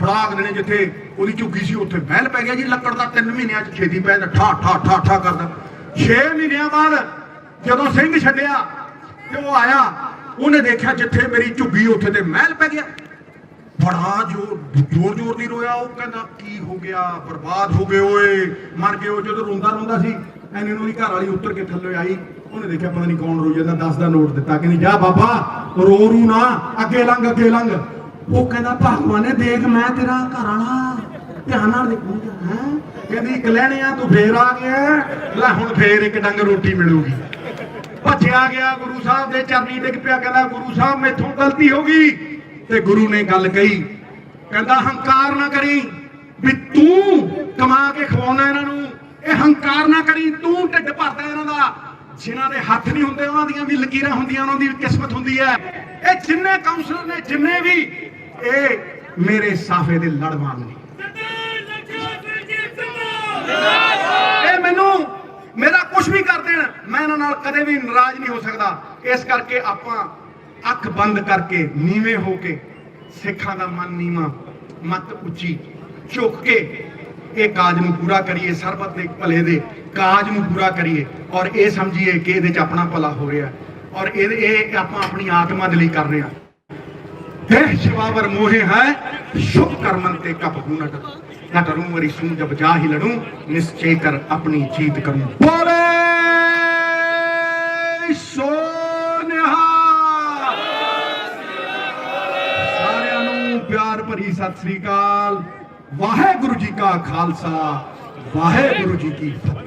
ਫੜਾ ਦੇਣੇ ਜਿੱਥੇ ਉਹਦੀ ਝੁੱਗੀ ਸੀ ਉੱਥੇ ਮਹਿਲ ਪੈ ਗਿਆ ਜੀ ਲੱਕੜ ਦਾ। 3 ਮਹੀਨਿਆਂ ਚ ਛੇਤੀ ਪੈ ਜਾਂਦਾ, ਠਾ ਠਾ ਠਾ ਠਾ ਕਰਦਾ। 6 ਮਹੀਨਿਆਂ ਬਾਅਦ ਜਦੋਂ ਸਿੰਘ ਛੱਡਿਆ ਤੇ ਉਹ ਆਇਆ, ਉਹਨੇ ਦੇਖਿਆ ਜਿੱਥੇ ਮੇਰੀ ਝੁੱਗੀ ਉੱਥੇ ਤੇ ਮਹਿਲ ਪੈ ਗਿਆ। ਬੜਾ ਜ਼ੋਰ ਦੀ ਰੋਇਆ। ਉਹ ਕਹਿੰਦਾ ਕੀ ਹੋ ਗਿਆ, ਬਰਬਾਦ ਹੋ ਗਏ ਓਏ, ਮਰ ਗਏ। ਉਹ ਜਦੋਂ ਰੋਂਦਾ ਸੀ ਐਨੇ ਨੂੰ ਉਹਦੀ ਘਰ ਵਾਲੀ ਉੱਤਰ ਕੇ ਥੱਲੇ ਆਈ। ਉਹਨੇ ਦੇਖਿਆ ਪਤਾ ਨਹੀਂ ਕੌਣ ਰੋਈ ਜਾਂਦਾ, 10 ਦਾ ਨੋਟ ਦਿੱਤਾ, ਕਹਿੰਦੀ ਜਾ ਬਾਬਾ ਰੋ ਨਾ, ਅੱਗੇ ਲੰਘ। ਉਹ ਕਹਿੰਦਾ ਭਗਵਾਨ ਨੇ ਦੇਖ ਮੈਂ ਤੇਰਾ ਘਰ ਵਾਲਾ, ਧਿਆਨ ਨਾਲ ਦੇਖੂਗਾ। ਹੈ ਕਹਿੰਦੀ ਇੱਕ ਲੈਣਿਆ ਤੂੰ ਫੇਰ ਆ ਗਿਆ, ਲੈ ਹੁਣ ਫੇਰ ਇੱਕ ਡੰਗ ਰੋਟੀ ਮਿਲੂਗੀ। ਭੱਜਿਆ ਗਿਆ, ਗੁਰੂ ਸਾਹਿਬ ਦੇ ਚਰਨੀ ਡਿੱਗ ਪਿਆ, ਕਹਿੰਦਾ ਗੁਰੂ ਸਾਹਿਬ ਮੈਥੋਂ ਗਲਤੀ ਹੋ ਗਈ। ਤੇ ਗੁਰੂ ਨੇ ਗੱਲ ਕਹੀ, ਕਹਿੰਦਾ ਹੰਕਾਰ ਨਾ ਕਰੀ ਵੀ ਤੂੰ ਕਮਾ ਕੇ ਖਵਾਉਣਾ ਇਹਨਾਂ ਨੂੰ, ਇਹ ਹੰਕਾਰ ਨਾ ਕਰੀ, ਤੂੰ ਢਿੱਡ ਭਰਦਾ ਇਹਨਾਂ ਦਾ। ਜਿਨ੍ਹਾਂ ਦੇ ਹੱਥ ਨਹੀਂ ਹੁੰਦੇ ਉਹਨਾਂ ਦੀਆਂ ਵੀ ਲਕੀਰਾਂ ਹੁੰਦੀਆਂ, ਉਹਨਾਂ ਦੀ ਵੀ ਕਿਸਮਤ ਹੁੰਦੀ ਹੈ। ਇਹ ਜਿੰਨੇ ਕਾਉਂਸਲਰ ਨੇ, ਜਿੰਨੇ ਵੀ, ਇਹ ਮੇਰੇ ਸਾਫੇ ਦੇ ਲੜਵਾਨ ਨੇ। ਇਹ ਮੈਨੂੰ ਮੇਰਾ ਕੁਝ ਵੀ ਕਰ ਦੇਣ, ਮੈਂ ਇਹਨਾਂ ਨਾਲ ਕਦੇ ਵੀ ਨਾਰਾਜ਼ ਨਹੀਂ ਹੋ ਸਕਦਾ। ਇਸ ਕਰਕੇ ਆਪਾਂ ਅੱਖ ਬੰਦ ਕਰਕੇ ਨੀਵੇਂ ਹੋ ਕੇ, ਸਿੱਖਾਂ ਦਾ ਮਨ ਨੀਵਾਂ, ਮੱਤ ਉੱਚੀ, ਝੁਕ ਕੇ ਇਹ ਕਾਜ ਨੂੰ ਪੂਰਾ ਕਰੀਏ, ਸਰਬੱਤ ਦੇ ਭਲੇ ਦੇ ਕਾਜ ਨੂੰ ਪੂਰਾ ਕਰੀਏ ਔਰ ਇਹ ਸਮਝੀਏ ਕਿ ਇਹਦੇ 'ਚ ਆਪਣਾ ਭਲਾ ਹੋ ਰਿਹਾ ਔਰ ਇਹ ਆਪਾਂ ਆਪਣੀ ਆਤਮਾ ਦੇ ਲਈ ਕਰ ਰਹੇ ਹਾਂ। देह शिवावर मोहे है शुभ कर्मन ते कप न डरूं मरी सूं जब जा ही लड़ूं निश्चय कर अपनी जीत करूं। बोले सोनिहा सारियां नूं प्यार भरी सत श्री अकाल। वाहेगुरु जी का खालसा वाहेगुरु जी की फतेह।